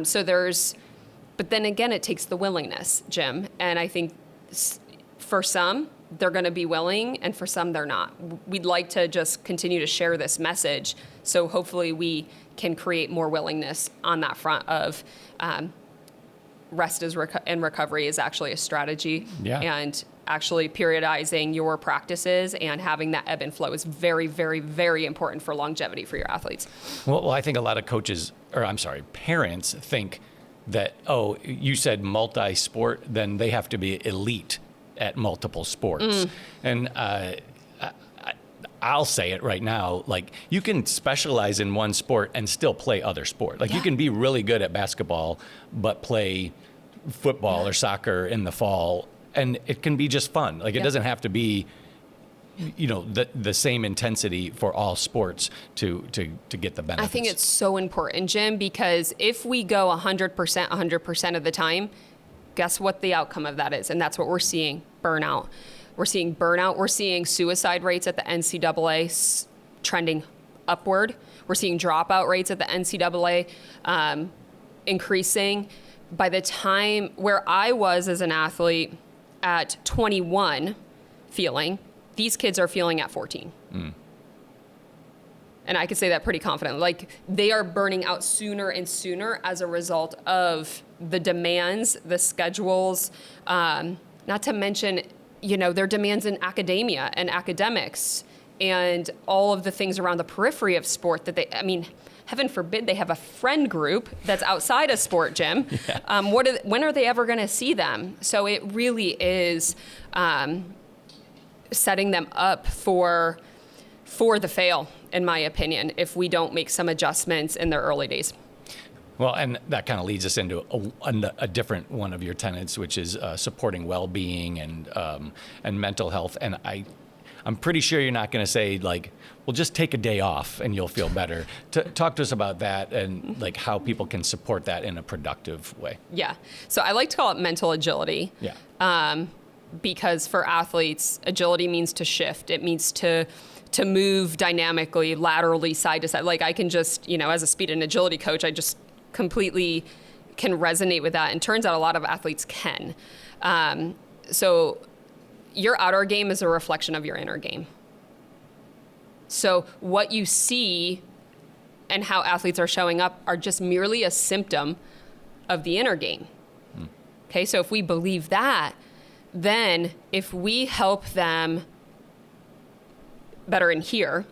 So there's But then again, it takes the willingness, Jim. And I think for some, they're going to be willing, and for some, they're not. We'd like to just continue to share this message, so hopefully we can create more willingness on that front of rest and recovery is actually a strategy. Yeah. And actually periodizing your practices and having that ebb and flow is very, very, very important for longevity for your athletes. Well, I think a lot of parents think that, oh, you said multi-sport, then they have to be elite at multiple sports. And I'll say it right now, like, you can specialize in one sport and still play other sport. Like, you can be really good at basketball, but play football or soccer in the fall, and it can be just fun. Like, it doesn't have to be, the same intensity for all sports to get the benefits. I think it's so important, Jim, because if we go 100% of the time, guess what the outcome of that is? And that's what we're seeing, burnout. We're seeing burnout. We're seeing suicide rates at the NCAA trending upward. We're seeing dropout rates at the NCAA increasing. By the time where I was as an athlete at 21 these kids are feeling at 14. And I could say that pretty confidently. Like, they are burning out sooner and sooner as a result of the demands, the schedules, not to mention, their demands in academia and academics and all of the things around the periphery of sport that heaven forbid they have a friend group that's outside of sport, Jim. Yeah. When are they ever going to see them? So it really is setting them up for the fail, in my opinion, if we don't make some adjustments in their early days. Well, and that kind of leads us into a different one of your tenets, which is supporting well-being and mental health. And I'm pretty sure you're not going to say, like, well, just take a day off and you'll feel better. Talk to us about that and like how people can support that in a productive way. Yeah. So I like to call it mental agility. Yeah. Because for athletes, agility means to shift. It means to move dynamically, laterally, side to side. Like, I can just, as a speed and agility coach, I just completely can resonate with that. And turns out a lot of athletes can. So your outer game is a reflection of your inner game. So what you see and how athletes are showing up are just merely a symptom of the inner game. Okay, so if we believe that, then if we help them better in here,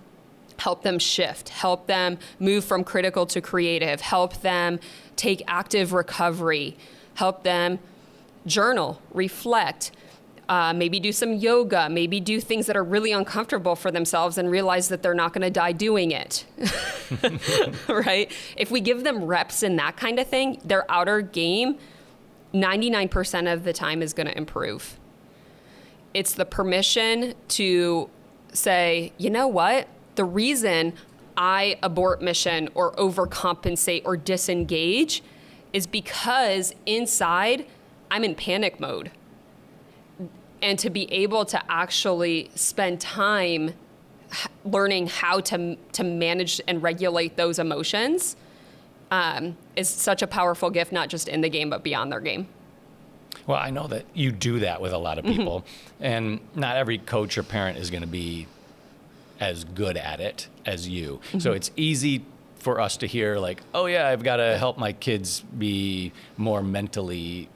help them shift, help them move from critical to creative, help them take active recovery, help them journal, reflect, maybe do some yoga, maybe do things that are really uncomfortable for themselves and realize that they're not going to die doing it, right? If we give them reps in that kind of thing, their outer game 99% of the time is going to improve. It's the permission to say, you know what? The reason I abort mission or overcompensate or disengage is because inside I'm in panic mode. And to be able to actually spend time learning how to manage and regulate those emotions is such a powerful gift, not just in the game, but beyond their game. Well, I know that you do that with a lot of people, and not every coach or parent is going to be as good at it as you. So it's easy for us to hear, like, oh yeah, I've got to help my kids be more mentally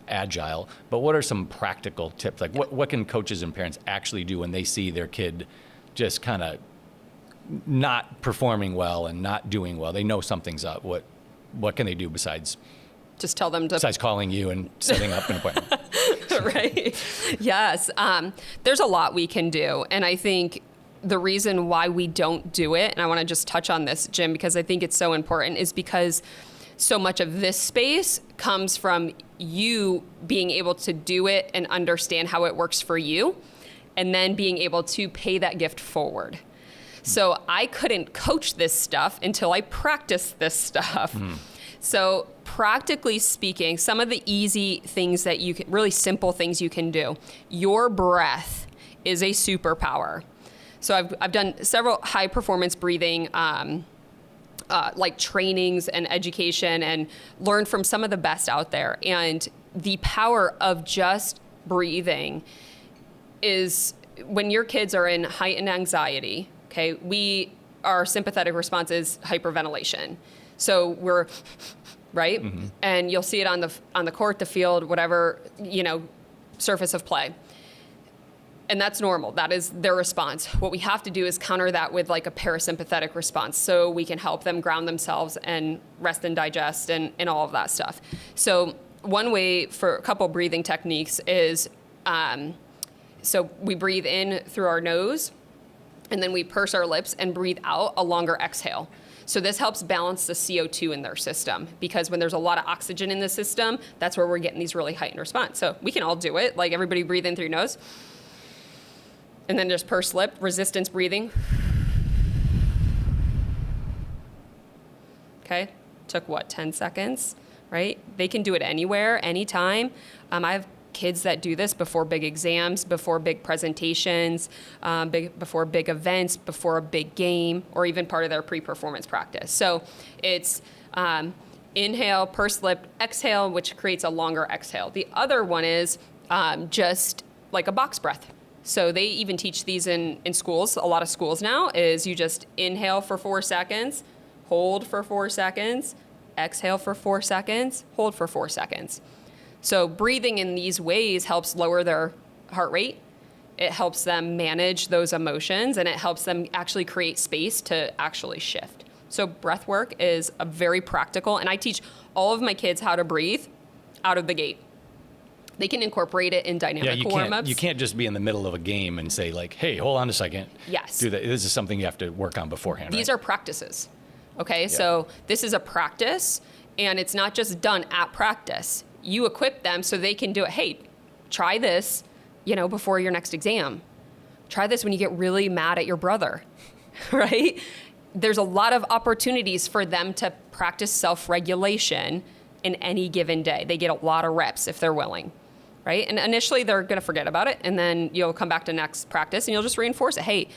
agile. But what are some practical tips? Like, what can coaches and parents actually do when they see their kid just kind of not performing well and not doing well? They know something's up. What can they do besides just tell them to... Besides calling you and setting up an appointment? Right. Yes. There's a lot we can do. And I think the reason why we don't do it, and I want to just touch on this, Jim, because I think it's so important, is because so much of this space comes from you being able to do it and understand how it works for you, and then being able to pay that gift forward. So I couldn't coach this stuff until I practiced this stuff. So practically speaking, some of the easy things that you can, really simple things you can do. Your breath is a superpower. So I've done several high performance breathing like trainings and education and learn from some of the best out there. And the power of just breathing is when your kids are in heightened anxiety, okay, our sympathetic response is hyperventilation. So we're, right? Mm-hmm. And you'll see it on the court, the field, whatever, surface of play. And that's normal. That is their response. What we have to do is counter that with like a parasympathetic response so we can help them ground themselves and rest and digest and all of that stuff. So one way for a couple breathing techniques is, so we breathe in through our nose and then we purse our lips and breathe out a longer exhale. So this helps balance the CO2 in their system, because when there's a lot of oxygen in the system, that's where we're getting these really heightened response. So we can all do it. Like everybody breathe in through your nose. And then just purse lip, resistance breathing. Okay, took 10 seconds, right? They can do it anywhere, anytime. I have kids that do this before big exams, before big presentations, before big events, before a big game, or even part of their pre-performance practice. So it's inhale, purse lip, exhale, which creates a longer exhale. The other one is just like a box breath. So they even teach these in schools. A lot of schools now is you just inhale for 4 seconds, hold for 4 seconds, exhale for 4 seconds, hold for 4 seconds. So breathing in these ways helps lower their heart rate. It helps them manage those emotions, and it helps them actually create space to actually shift. So breath work is a very practical, and I teach all of my kids how to breathe out of the gate. They can incorporate it in dynamic warm-ups. You can't just be in the middle of a game and say like, hey, hold on a second. Yes. Do that. This is something you have to work on beforehand. These are practices. Okay, so this is a practice, and it's not just done at practice. You equip them so they can do it. Hey, try this, before your next exam. Try this when you get really mad at your brother, right? There's a lot of opportunities for them to practice self-regulation in any given day. They get a lot of reps if they're willing, right? And initially they're going to forget about it, and then you'll come back to next practice and you'll just reinforce it. Hey,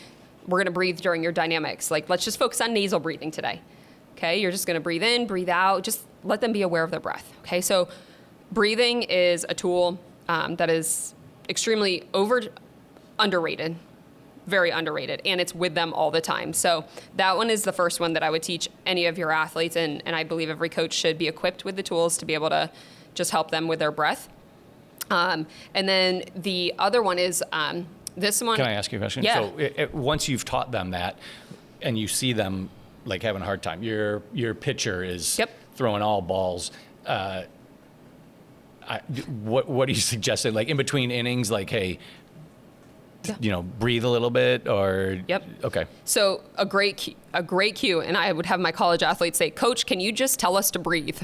we're going to breathe during your dynamics. Like, let's just focus on nasal breathing today. Okay, you're just going to breathe in, breathe out. Just let them be aware of their breath. Okay, so breathing is a tool that is extremely underrated, very underrated, and it's with them all the time. So that one is the first one that I would teach any of your athletes, and I believe every coach should be equipped with the tools to be able to just help them with their breath. And then the other one is this one. Can I ask you a question? Yeah. So once you've taught them that, and you see them like having a hard time, your pitcher is throwing all balls. What are you suggesting? Like in between innings, like, hey, breathe a little bit, or okay. So a great cue, and I would have my college athletes say, "Coach, can you just tell us to breathe?"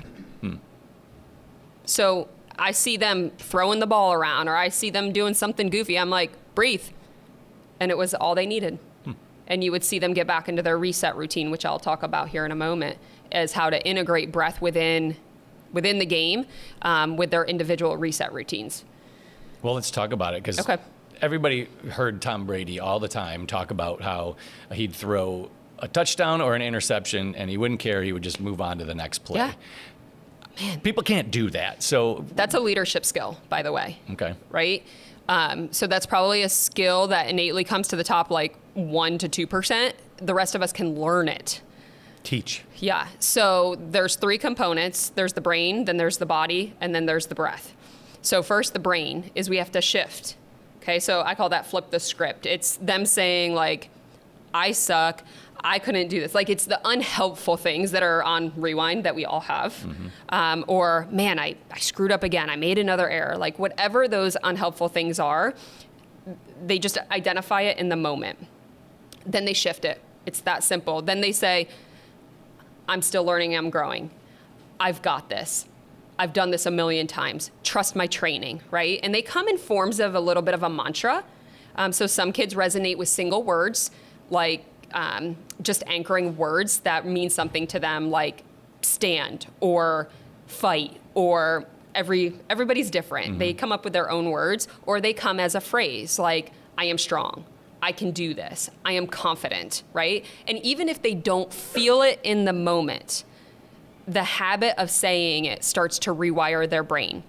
So I see them throwing the ball around, or I see them doing something goofy. I'm like, breathe, and it was all they needed. And you would see them get back into their reset routine, which I'll talk about here in a moment, as how to integrate breath within the game with their individual reset routines. Well, let's talk about it, because everybody heard Tom Brady all the time talk about how he'd throw a touchdown or an interception and he wouldn't care. He would just move on to the next play. Yeah. Man. People can't do that. So that's a leadership skill, by the way. Okay. Right? So that's probably a skill that innately comes to the top like 1% to 2%. The rest of us can learn it. Teach. Yeah. So there's 3 components. There's the brain, then there's the body, and then there's the breath. So first, the brain is we have to shift. Okay. So I call that flip the script. It's them saying like, I suck. I couldn't do this. Like, it's the unhelpful things that are on rewind that we all have. Mm-hmm. Or, man, I screwed up again. I made another error. Like, whatever those unhelpful things are, they just identify it in the moment. Then they shift it. It's that simple. Then they say, I'm still learning. I'm growing. I've got this. I've done this a million times. Trust my training, right? And they come in forms of a little bit of a mantra. So some kids resonate with single words, like just anchoring words that mean something to them, like stand or fight, or everybody's different. Mm-hmm. They come up with their own words, or they come as a phrase like, I am strong, I can do this. I am confident, right? And even if they don't feel it in the moment, the habit of saying it starts to rewire their brain.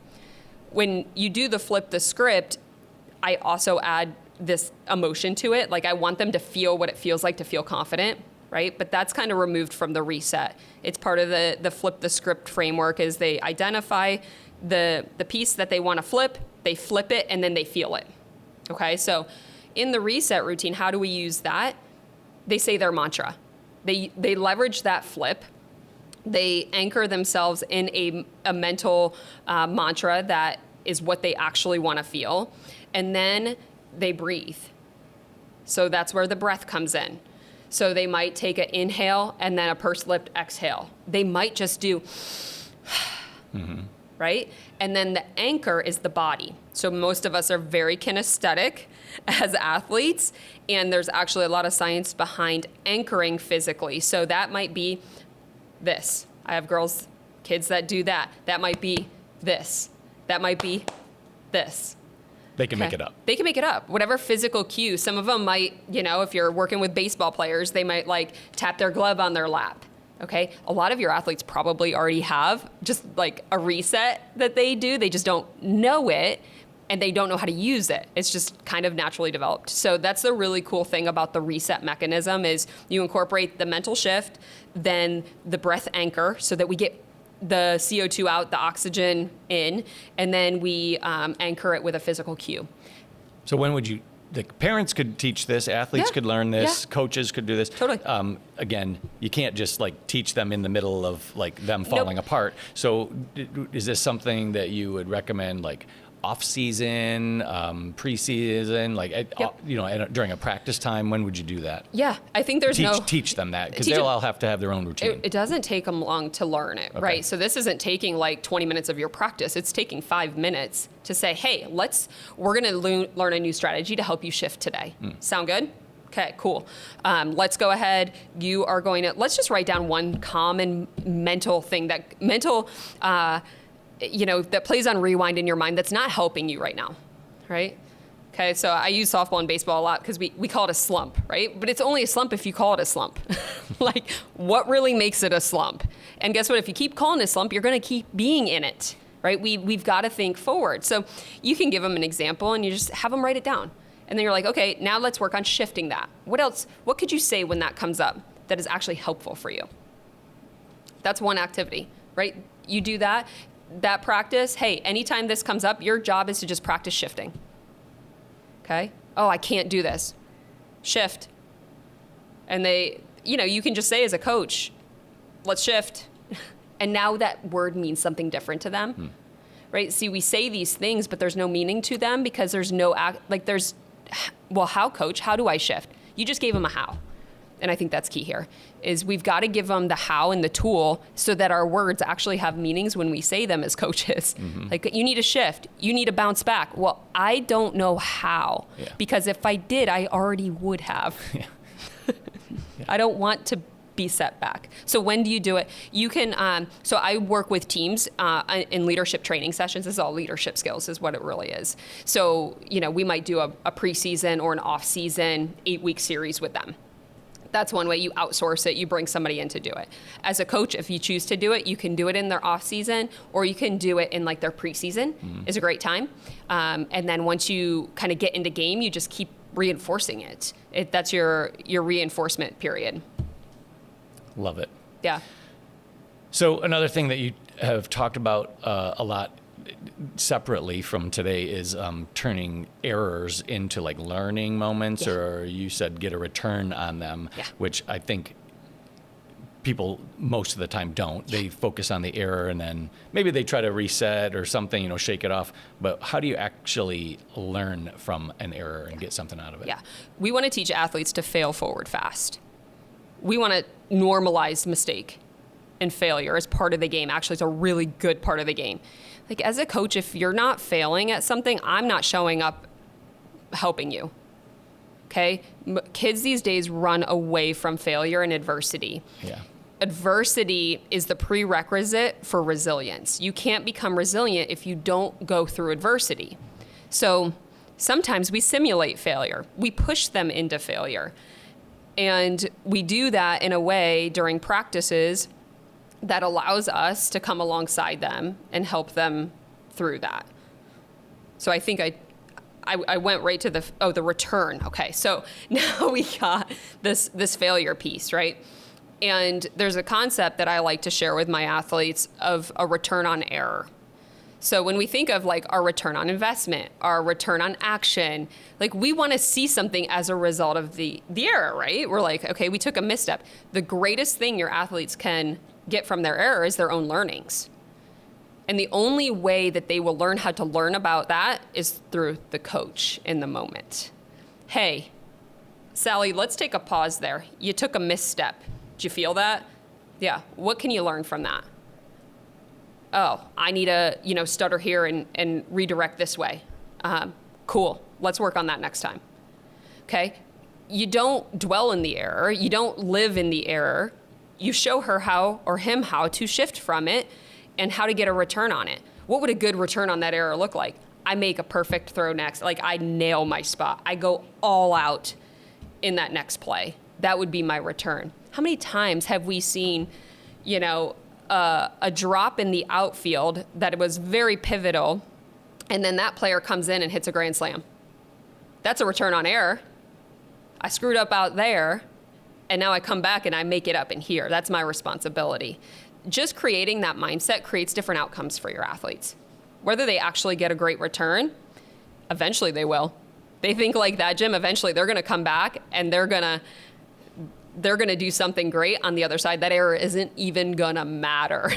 When you do the flip the script, I also add this emotion to it. Like I want them to feel what it feels like to feel confident, right? But that's kind of removed from the reset. It's part of the flip the script framework is they identify the piece that they want to flip, they flip it, and then they feel it. Okay, so in the reset routine, how do we use that? They say their mantra. They leverage that flip. They anchor themselves in a mental mantra that is what they actually want to feel. And then they breathe. So that's where the breath comes in. So they might take an inhale and then a pursed lipped exhale. They might just do, right? And then the anchor is the body. So most of us are very kinesthetic as athletes, and there's actually a lot of science behind anchoring physically. So that might be this. I have kids that do that. That might be this. That might be this. They can make it up. They can make it up. Whatever physical cue. Some of them might, if you're working with baseball players, they might like tap their glove on their lap. Okay. A lot of your athletes probably already have just like a reset that they do. They just don't know it and they don't know how to use it. It's just kind of naturally developed. So that's the really cool thing about the reset mechanism is you incorporate the mental shift, then the breath anchor so that we get the CO2 out, the oxygen in, and then we anchor it with a physical cue. So when would you, the parents could teach this, athletes could learn this, coaches could do this. Totally. Again, you can't just like teach them in the middle of like them falling apart. So is this something that you would recommend like off season, preseason, like, during a practice time? When would you do that? Yeah, I think there's teach them that because they'll all have to have their own routine. It doesn't take them long to learn it, right? So this isn't taking like 20 minutes of your practice. It's taking 5 minutes to say, hey, we're going to learn a new strategy to help you shift today. Sound good? Okay, cool. Let's go ahead. Let's just write down one common mental thing that plays on rewind in your mind that's not helping you right now, right? Okay, so I use softball and baseball a lot because we call it a slump, right? But it's only a slump if you call it a slump. Like, what really makes it a slump? And guess what? If you keep calling it a slump, you're going to keep being in it, right? We've got to think forward. So you can give them an example and you just have them write it down. And then you're like, okay, now let's work on shifting that. What else? What could you say when that comes up that is actually helpful for you? That's one activity, right? You do that practice, hey, anytime this comes up, your job is to just practice shifting. Okay? Oh, I can't do this. Shift. And you can just say as a coach, let's shift. And now that word means something different to them. Right? See, we say these things, but there's no meaning to them because there's no how, coach? How do I shift? You just gave them a how. And I think that's key here, is we've got to give them the how and the tool so that our words actually have meanings when we say them as coaches. Like, you need to shift. You need to bounce back. Well, I don't know how, because if I did, I already would have. I don't want to be set back. So when do you do it? You can, so I work with teams in leadership training sessions. This is all leadership skills is what it really is. So, we might do a preseason or an off-season 8-week series with them. That's one way. You outsource it. You bring somebody in to do it. As a coach, if you choose to do it, you can do it in their off season, or you can do it in like their preseason. Is a great time. And then once you kind of get into game, you just keep reinforcing it. That's your reinforcement period. Love it. Yeah. So another thing that you have talked about a lot separately from today is turning errors into like learning moments, or you said get a return on them, which I think people most of the time don't. They focus on the error and then maybe they try to reset or something, shake it off. But how do you actually learn from an error and get something out of it? Yeah. We want to teach athletes to fail forward fast. We want to normalize mistake and failure as part of the game. Actually, it's a really good part of the game. Like, as a coach, if you're not failing at something, I'm not showing up helping you. Okay? Kids these days run away from failure and adversity. Yeah. Adversity is the prerequisite for resilience. You can't become resilient if you don't go through adversity. So Sometimes we simulate failure. We push them into failure. And we do that in a way during practices that allows us to come alongside them and help them through that. So I think I went right to the return. Okay, so now we got this failure piece, right? And there's a concept that I like to share with my athletes of a return on error. So when we think of like our return on investment, our return on action, like we want to see something as a result of the error, right? We're like, okay, we took a misstep. The greatest thing your athletes can get from their error is their own learnings. And the only way that they will learn how to learn about that is through the coach in the moment. Hey, Sally, let's take a pause there. You took a misstep. Did you feel that? Yeah. What can you learn from that? Oh, I need to, stutter here and redirect this way. Cool. Let's work on that next time. Okay. You don't dwell in the error. You don't live in the error. You show her how or him how to shift from it and how to get a return on it. What would a good return on that error look like? I make a perfect throw next. Like I nail my spot. I go all out in that next play. That would be my return. How many times have we seen, a drop in the outfield that was very pivotal, and then that player comes in and hits a grand slam? That's a return on error. I screwed up out there, and now I come back and I make it up in here. That's my responsibility. Just creating that mindset creates different outcomes for your athletes. Whether they actually get a great return, eventually they will. They think like that, Jim, eventually they're going to come back and they're going to do something great on the other side. That error isn't even going to matter.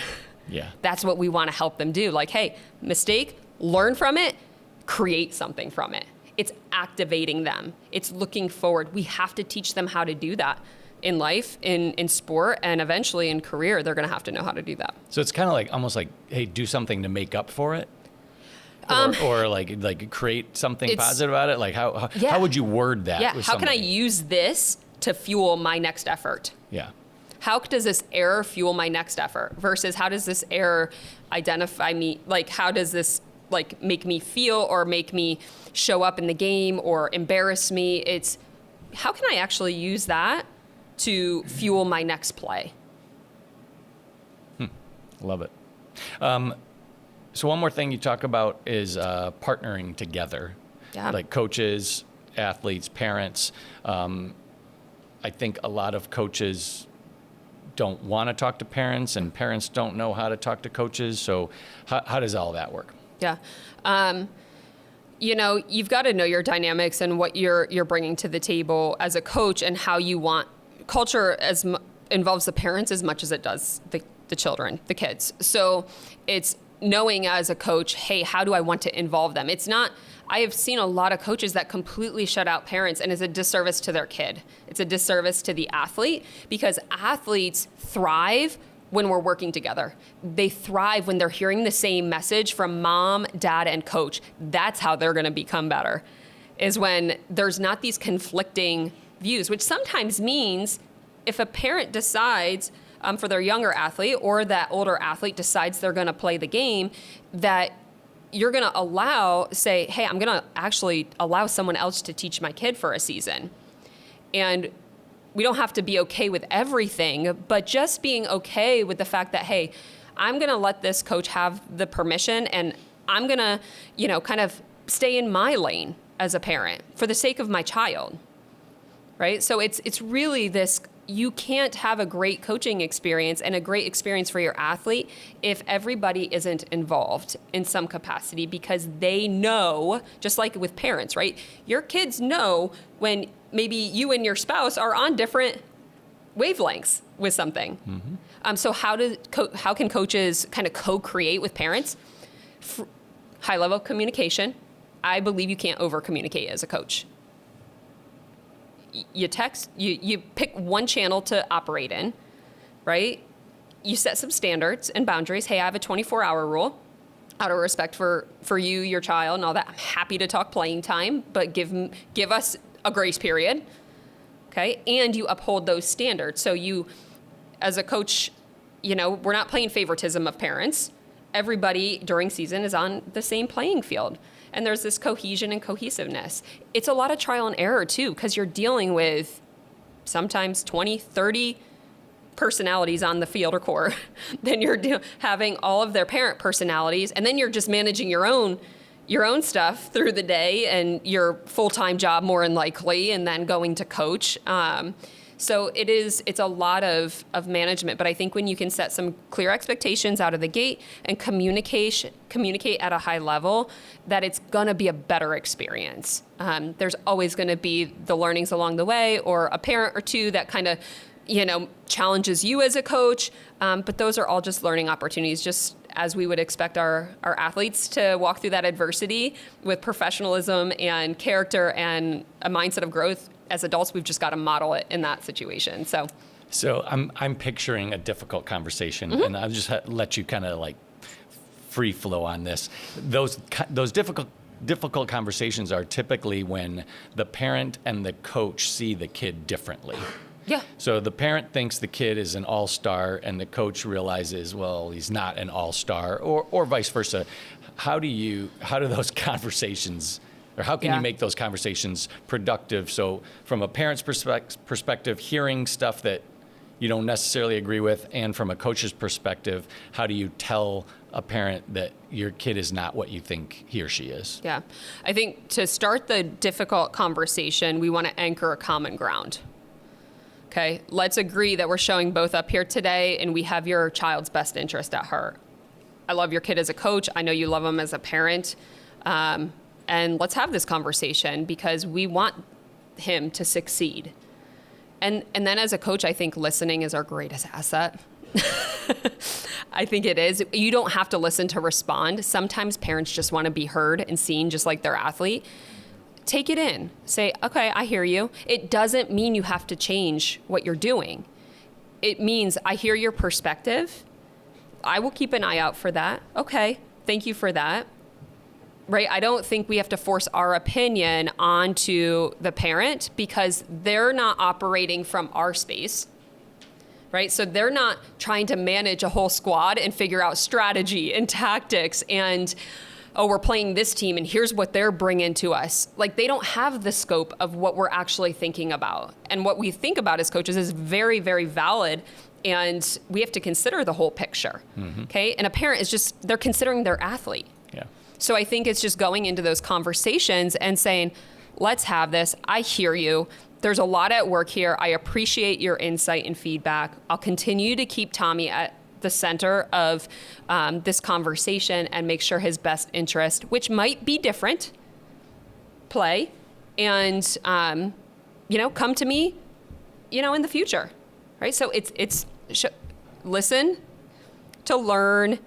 Yeah. That's what we want to help them do. Like, hey, mistake, learn from it, create something from it. It's activating them. It's looking forward. We have to teach them how to do that in life, in sport, and eventually in career. They're going to have to know how to do that. So it's kind of like almost like, hey, do something to make up for it, or like create something positive about it. Like how would you word that? Yeah. With How can I somebody? use this to fuel my next effort? Yeah. How does this error fuel my next effort versus how does this error identify me? Like, how does this like make me feel or make me show up in the game or embarrass me? It's how can I actually use that to fuel my next play? Love it. So one more thing you talk about is partnering together, like coaches, athletes, parents. I think a lot of coaches don't want to talk to parents, and parents don't know how to talk to coaches. So how does all that work? Yeah. You've got to know your dynamics and what you're bringing to the table as a coach, and how you want culture involves the parents as much as it does the children, the kids. So it's knowing as a coach, hey, how do I want to involve them? It's not, I have seen a lot of coaches that completely shut out parents, and it's a disservice to their kid. It's a disservice to the athlete, because athletes thrive when we're working together. They thrive when they're hearing the same message from mom, dad, and coach. That's how they're going to become better, is when there's not these conflicting views, which sometimes means if a parent decides for their younger athlete, or that older athlete decides they're going to play the game, that you're going to say, hey, I'm going to actually allow someone else to teach my kid for a season. And we don't have to be okay with everything, but just being okay with the fact that, hey, I'm going to let this coach have the permission, and I'm going to, kind of stay in my lane as a parent for the sake of my child, right? So it's really this, you can't have a great coaching experience and a great experience for your athlete if everybody isn't involved in some capacity, because they know, just like with parents, right? Your kids know when maybe you and your spouse are on different wavelengths with something. Mm-hmm. So how can coaches kind of co-create with parents? High level communication. I believe you can't over communicate as a coach. You text, you pick one channel to operate in, right? You set some standards and boundaries. Hey, I have a 24-hour rule out of respect for you, your child, and all that. I'm happy to talk playing time, but give us a grace period, okay? And you uphold those standards. So you, as a coach, we're not playing favoritism of parents. everybody during season is on the same playing field. And there's this cohesion and cohesiveness. It's a lot of trial and error too, because you're dealing with sometimes 20, 30 personalities on the field or court. Then you're having all of their parent personalities, and then you're just managing your own stuff through the day and your full-time job more than likely, and then going to coach. So it's a lot of management, but I think when you can set some clear expectations out of the gate and communicate at a high level, that it's going to be a better experience. There's always going to be the learnings along the way, or a parent or two that kind of, challenges you as a coach. But those are all just learning opportunities, just as we would expect our athletes to walk through that adversity with professionalism and character and a mindset of growth. As adults, we've just got to model it in that situation. So I'm picturing a difficult conversation, and I'll just let you kind of like free flow on this. Those difficult conversations are typically when the parent and the coach see the kid differently. Yeah. So the parent thinks the kid is an all-star, and the coach realizes, well, he's not an all-star, or vice versa. How do those conversations, or how can you make those conversations productive? So from a parent's perspective, hearing stuff that you don't necessarily agree with, and from a coach's perspective, how do you tell a parent that your kid is not what you think he or she is? Yeah. I think to start the difficult conversation, we want to anchor a common ground. Okay, let's agree that we're showing both up here today and we have your child's best interest at heart. I love your kid as a coach. I know you love him as a parent. And let's have this conversation because we want him to succeed. And then as a coach, I think listening is our greatest asset. I think it is. You don't have to listen to respond. Sometimes parents just want to be heard and seen just like their athlete. Take it in. Say, okay, I hear you. It doesn't mean you have to change what you're doing. It means I hear your perspective. I will keep an eye out for that. Okay, thank you for that. Right? I don't think we have to force our opinion onto the parent because they're not operating from our space. Right? So they're not trying to manage a whole squad and figure out strategy and tactics and we're playing this team and here's what they're bringing to us. Like they don't have the scope of what we're actually thinking about. And what we think about as coaches is very, very valid. And we have to consider the whole picture. Okay. And a parent is just, they're considering their athlete. Yeah. So I think it's just going into those conversations and saying, let's have this. I hear you. There's a lot at work here. I appreciate your insight and feedback. I'll continue to keep Tommy at the center of this conversation and make sure his best interest, which might be different, play, and come to me, in the future, right? So it's listen to learn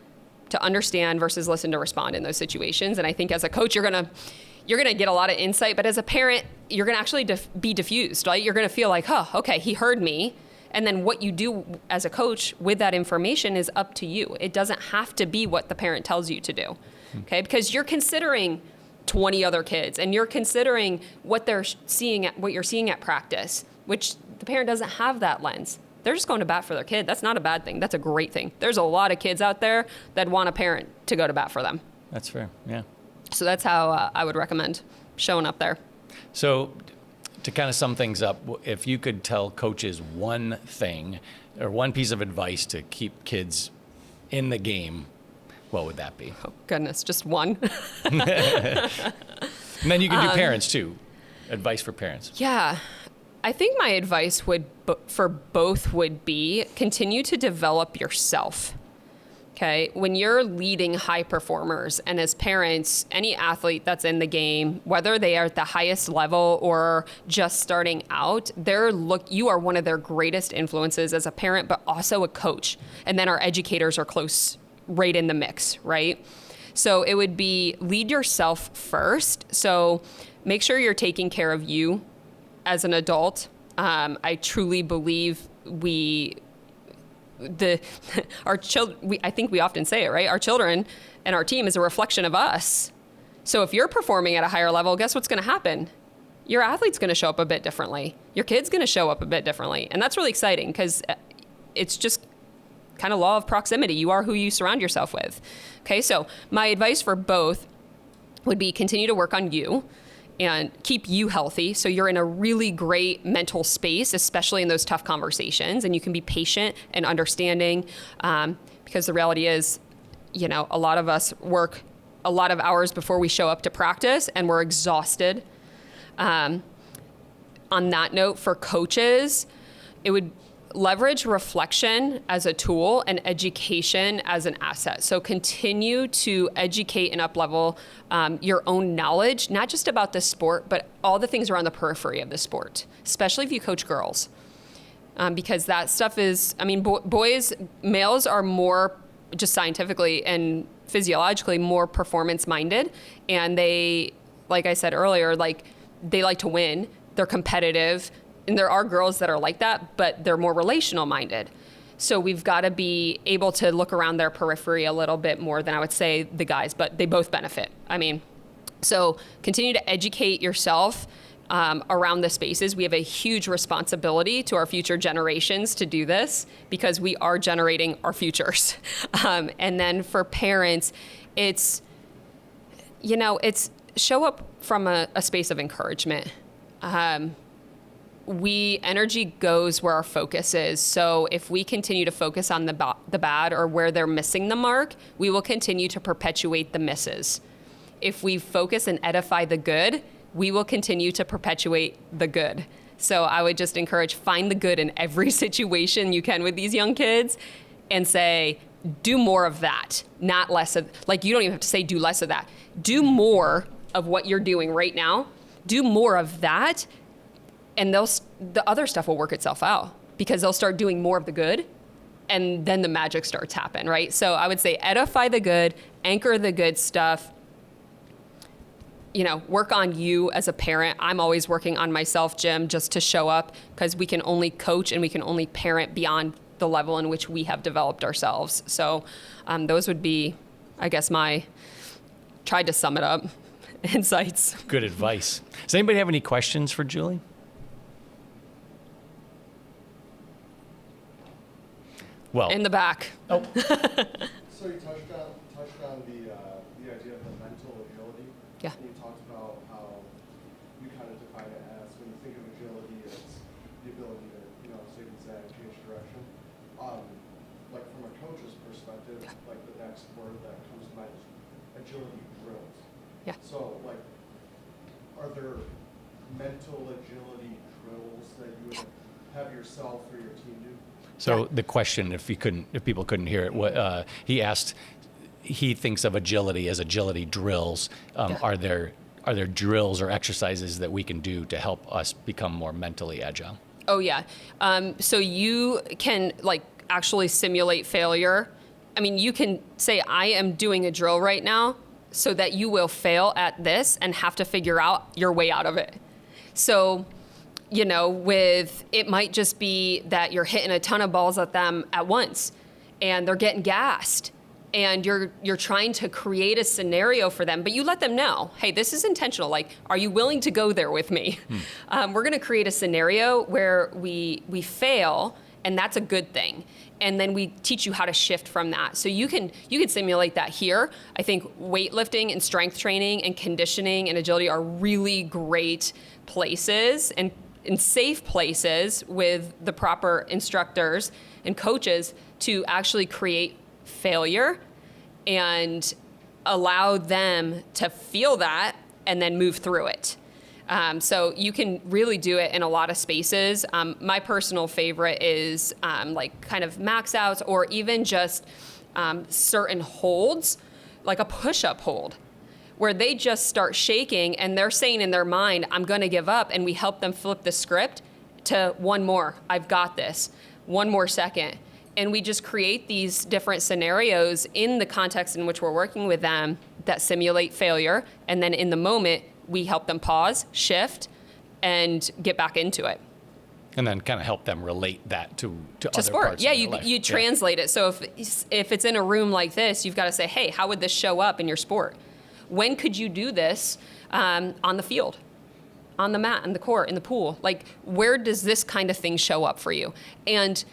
to understand versus listen to respond in those situations. And I think as a coach, you're gonna get a lot of insight, but as a parent, you're gonna actually be diffused, right? You're gonna feel like, okay, he heard me. And then what you do as a coach with that information is up to you. It doesn't have to be what the parent tells you to do, okay? Because you're considering 20 other kids and you're considering what you're seeing at practice, which the parent doesn't have that lens. They're just going to bat for their kid. That's not a bad thing. That's a great thing. There's a lot of kids out there that want a parent to go to bat for them. That's fair, yeah. So that's how I would recommend showing up there. So to kind of sum things up, if you could tell coaches one thing or one piece of advice to keep kids in the game, what would that be? Oh, goodness, just one. And then you can do parents too. Advice for parents. Yeah. I think my advice for both would be continue to develop yourself. Okay, when you're leading high performers, and as parents, any athlete that's in the game, whether they are at the highest level or just starting out, you are one of their greatest influences as a parent, but also a coach. And then our educators are close, right in the mix, right? So it would be lead yourself first. So make sure you're taking care of you as an adult. I truly believe I think we often say it, right? Our children and our team is a reflection of us. So if you're performing at a higher level, guess what's going to happen? Your athlete's going to show up a bit differently. Your kid's going to show up a bit differently. And that's really exciting because it's just kind of law of proximity. You are who you surround yourself with. Okay, so my advice for both would be continue to work on you and keep you healthy so you're in a really great mental space, especially in those tough conversations, and you can be patient and understanding, because the reality is, you know, a lot of us work a lot of hours before we show up to practice and we're exhausted. On that note, for coaches, it would leverage reflection as a tool and education as an asset. So continue to educate and up-level your own knowledge, not just about the sport, but all the things around the periphery of the sport, especially if you coach girls. Because that stuff is, I mean, males are more, just scientifically and physiologically, more performance-minded. And they, like I said earlier, they like to win. They're competitive. And there are girls that are like that, but they're more relational minded. So we've got to be able to look around their periphery a little bit more than I would say the guys, but they both benefit. I mean, so continue to educate yourself around the spaces. We have a huge responsibility to our future generations to do this because we are generating our futures. And then for parents, it's show up from a space of encouragement. Energy goes where our focus is. So if we continue to focus on the bad or where they're missing the mark, we will continue to perpetuate the misses. If we focus and edify the good, we will continue to perpetuate the good. So I would just encourage, find the good in every situation you can with these young kids and say, do more of that, not less of, you don't even have to say do less of that. Do more of what you're doing right now. Do more of that. And the other stuff will work itself out because they'll start doing more of the good and then the magic starts happening, right? So I would say edify the good, anchor the good stuff, work on you as a parent. I'm always working on myself, Jim, just to show up because we can only coach and we can only parent beyond the level in which we have developed ourselves. So those would be, I guess, tried to sum it up, insights. Good advice. Does anybody have any questions for Julie? Well, in the back. Oh. So you touched on the idea of the mental agility. Yeah. And you talked about how you kind of define it as, when you think of agility, it's the ability to, zig and zag, change direction. From a coach's perspective, the next word that comes to mind is agility drills. Yeah. So are there mental agility drills that you would have yourself or your team do? So the question, if people couldn't hear it, he asked, he thinks of agility as agility drills. Are there drills or exercises that we can do to help us become more mentally agile? Oh yeah. So you can actually simulate failure. I mean, you can say, I am doing a drill right now so that you will fail at this and have to figure out your way out of it. So it might just be that you're hitting a ton of balls at them at once and they're getting gassed and you're trying to create a scenario for them, but you let them know, hey, this is intentional. Are you willing to go there with me? We're going to create a scenario where we fail, and that's a good thing. And then we teach you how to shift from that. So you can simulate that here. I think weightlifting and strength training and conditioning and agility are really great places and in safe places with the proper instructors and coaches to actually create failure and allow them to feel that and then move through it. So you can really do it in a lot of spaces. My personal favorite is kind of max outs or even just certain holds, like a push-up hold, where they just start shaking and they're saying in their mind, I'm going to give up. And we help them flip the script to one more, I've got this, one more second. And we just create these different scenarios in the context in which we're working with them that simulate failure. And then in the moment, we help them pause, shift, and get back into it. And then kind of help them relate that to other sport. parts Yeah, of their life. you translate it. So if it's in a room like this, you've got to say, hey, how would this show up in your sport? When could you do this on the field, on the mat, in the court, in the pool? Where does this kind of thing show up for you? And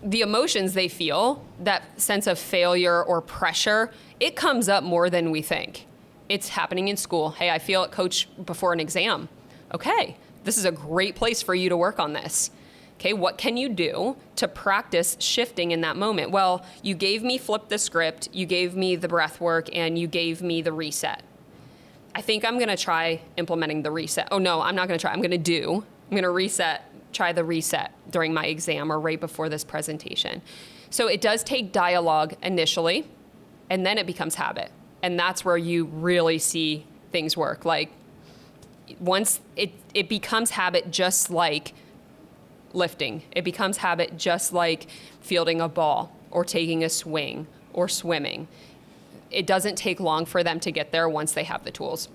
the emotions they feel, that sense of failure or pressure, it comes up more than we think. It's happening in school. Hey, I feel it, coach, before an exam. Okay, this is a great place for you to work on this. Okay, what can you do to practice shifting in that moment? Well, you gave me flip the script, you gave me the breath work, and you gave me the reset. I think I'm gonna try implementing the reset. Oh no, I'm not gonna try, I'm gonna reset, try the reset during my exam or right before this presentation. So it does take dialogue initially, and then it becomes habit. And that's where you really see things work. Like once it becomes habit, just like lifting. It becomes habit just like fielding a ball or taking a swing or swimming. It doesn't take long for them to get there once they have the tools.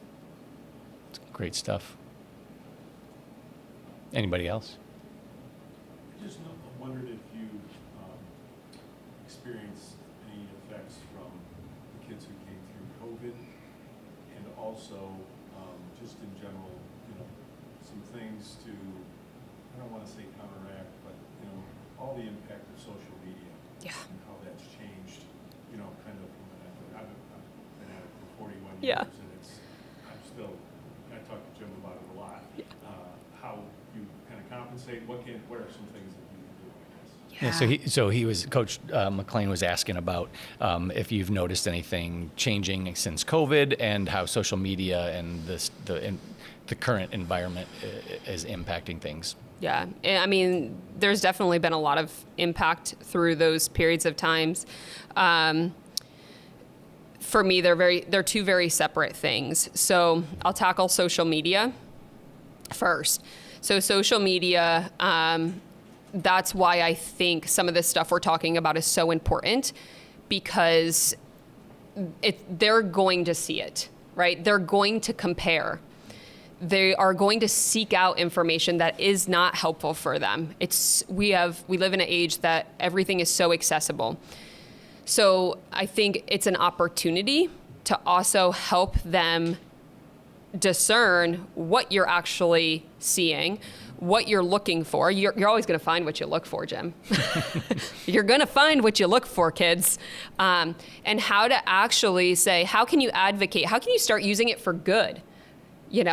Great stuff. Anybody else? I just wondered if you experienced any effects from the kids who came through COVID, and also just in general, some things to, I don't want to say counteract, but all the impact of social media. Yeah. And how that's changed, kind of from I've been at it for 41 Yeah. years, and I talk to Jim about it a lot. Yeah. How you kind of compensate, what are some things that you can do, I guess? Yeah, so he was, Coach McLean was asking about if you've noticed anything changing since COVID and how social media and the current environment is impacting things. Yeah, I mean, there's definitely been a lot of impact through those periods of times. For me, they're two very separate things. So I'll tackle social media first. So social media, that's why I think some of this stuff we're talking about is so important, because they're going to see it, right? They're going to compare. They are going to seek out information that is not helpful for them. We live in an age that everything is so accessible. So I think it's an opportunity to also help them discern what you're actually seeing, what you're looking for. You're always going to find what you look for, Jim. You're going to find what you look for, kids. And how to actually say, how can you advocate? How can you start using it for good?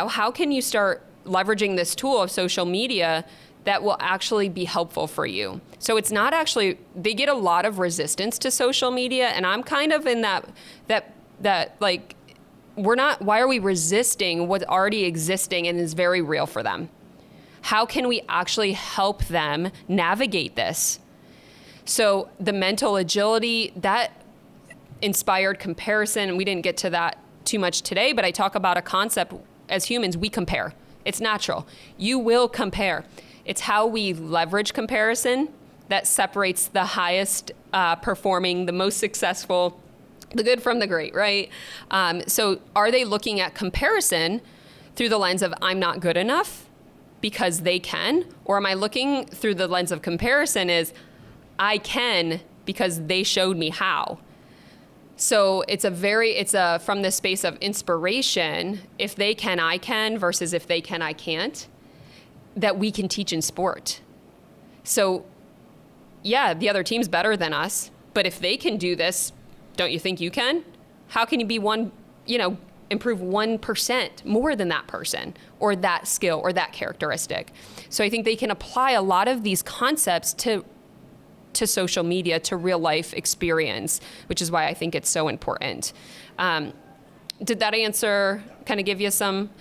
How can you start leveraging this tool of social media that will actually be helpful for you? So it's not actually, they get a lot of resistance to social media, and I'm kind of in that like, why are we resisting what's already existing and is very real for them? How can we actually help them navigate this? So the mental agility, that inspired comparison, and we didn't get to that too much today, but I talk about a concept. As humans, we compare. It's natural. You will compare. It's how we leverage comparison that separates the highest performing, the most successful, the good from the great, right? So are they looking at comparison through the lens of I'm not good enough because they can? Or am I looking through the lens of comparison is I can because they showed me how? So it's from the space of inspiration, if they can, I can, versus if they can, I can't, that we can teach in sport. So yeah, the other team's better than us, but if they can do this, don't you think you can? How can you be improve 1% more than that person or that skill or that characteristic? So I think they can apply a lot of these concepts to social media, to real life experience, which is why I think it's so important. Did that answer kind of give you some?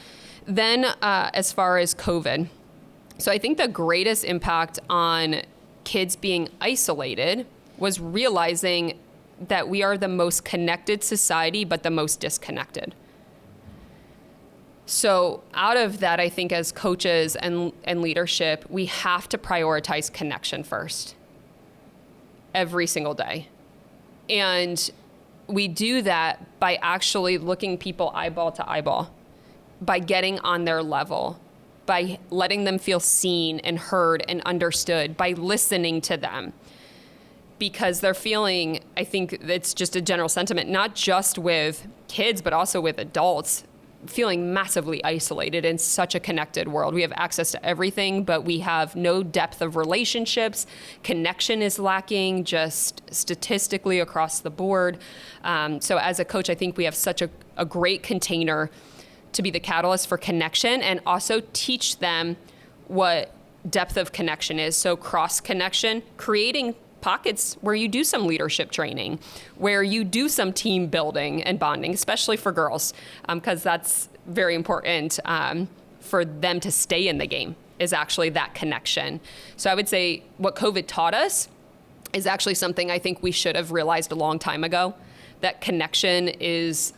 Then as far as COVID, so I think the greatest impact on kids being isolated was realizing that we are the most connected society, but the most disconnected. So out of that, I think as coaches and leadership, we have to prioritize connection first. Every single day. And we do that by actually looking people eyeball to eyeball, by getting on their level, by letting them feel seen and heard and understood, by listening to them. Because they're feeling, I think it's just a general sentiment, not just with kids, but also with adults. feeling massively isolated in such a connected world. We have access to everything, but we have no depth of relationships. Connection is lacking just statistically across the board. So as a coach, I think we have such a great container to be the catalyst for connection and also teach them what depth of connection is. So cross connection, creating pockets where you do some leadership training, where you do some team building and bonding, especially for girls, because that's very important for them to stay in the game, is actually that connection. So I would say what COVID taught us is actually something I think we should have realized a long time ago, that connection is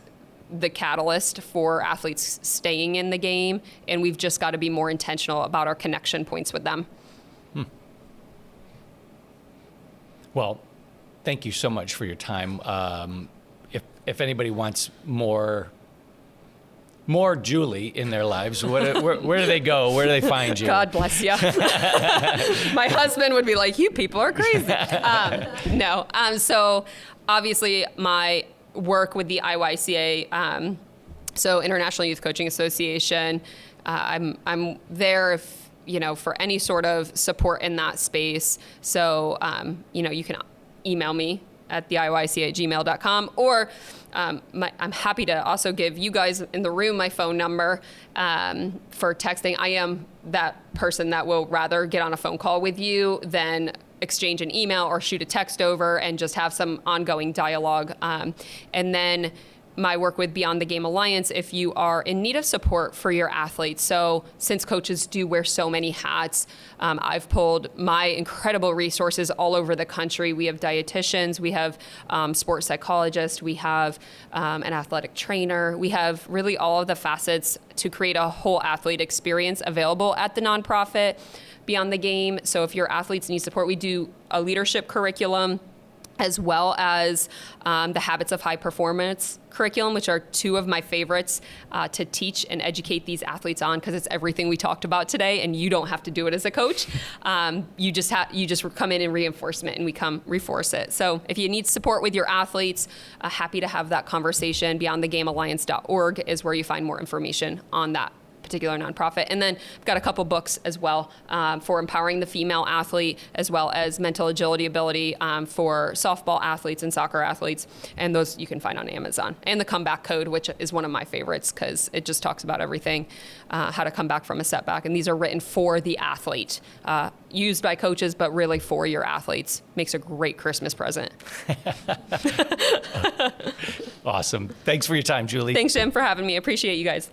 the catalyst for athletes staying in the game, and we've just got to be more intentional about our connection points with them. Well, thank you so much for your time. If anybody wants more Julie in their lives, where do they go? Where do they find you? God bless you. My husband would be like, you people are crazy. So obviously my work with the IYCA, so International Youth Coaching Association, I'm there if, for any sort of support in that space. So, you can email me at theiYCA@gmail.com, or I'm happy to also give you guys in the room my phone number for texting. I am that person that will rather get on a phone call with you than exchange an email or shoot a text over and just have some ongoing dialogue. And then my work with Beyond the Game Alliance, if you are in need of support for your athletes. So since coaches do wear so many hats, I've pulled my incredible resources all over the country. We have dietitians, we have sports psychologists, we have an athletic trainer. We have really all of the facets to create a whole athlete experience available at the nonprofit Beyond the Game. So if your athletes need support, we do a leadership curriculum, as well as the Habits of High Performance curriculum, which are two of my favorites to teach and educate these athletes on, because it's everything we talked about today, and you don't have to do it as a coach. You just come in reinforcement, and we come reinforce it. So if you need support with your athletes, happy to have that conversation. BeyondTheGameAlliance.org is where you find more information on that particular nonprofit. And then I've got a couple books as well for empowering the female athlete, as well as mental agility ability for softball athletes and soccer athletes. And those you can find on Amazon. And the Comeback Code, which is one of my favorites because it just talks about everything, how to come back from a setback. And these are written for the athlete, used by coaches, but really for your athletes. Makes a great Christmas present. Awesome. Thanks for your time, Julie. Thanks, Jim, for having me. I appreciate you guys.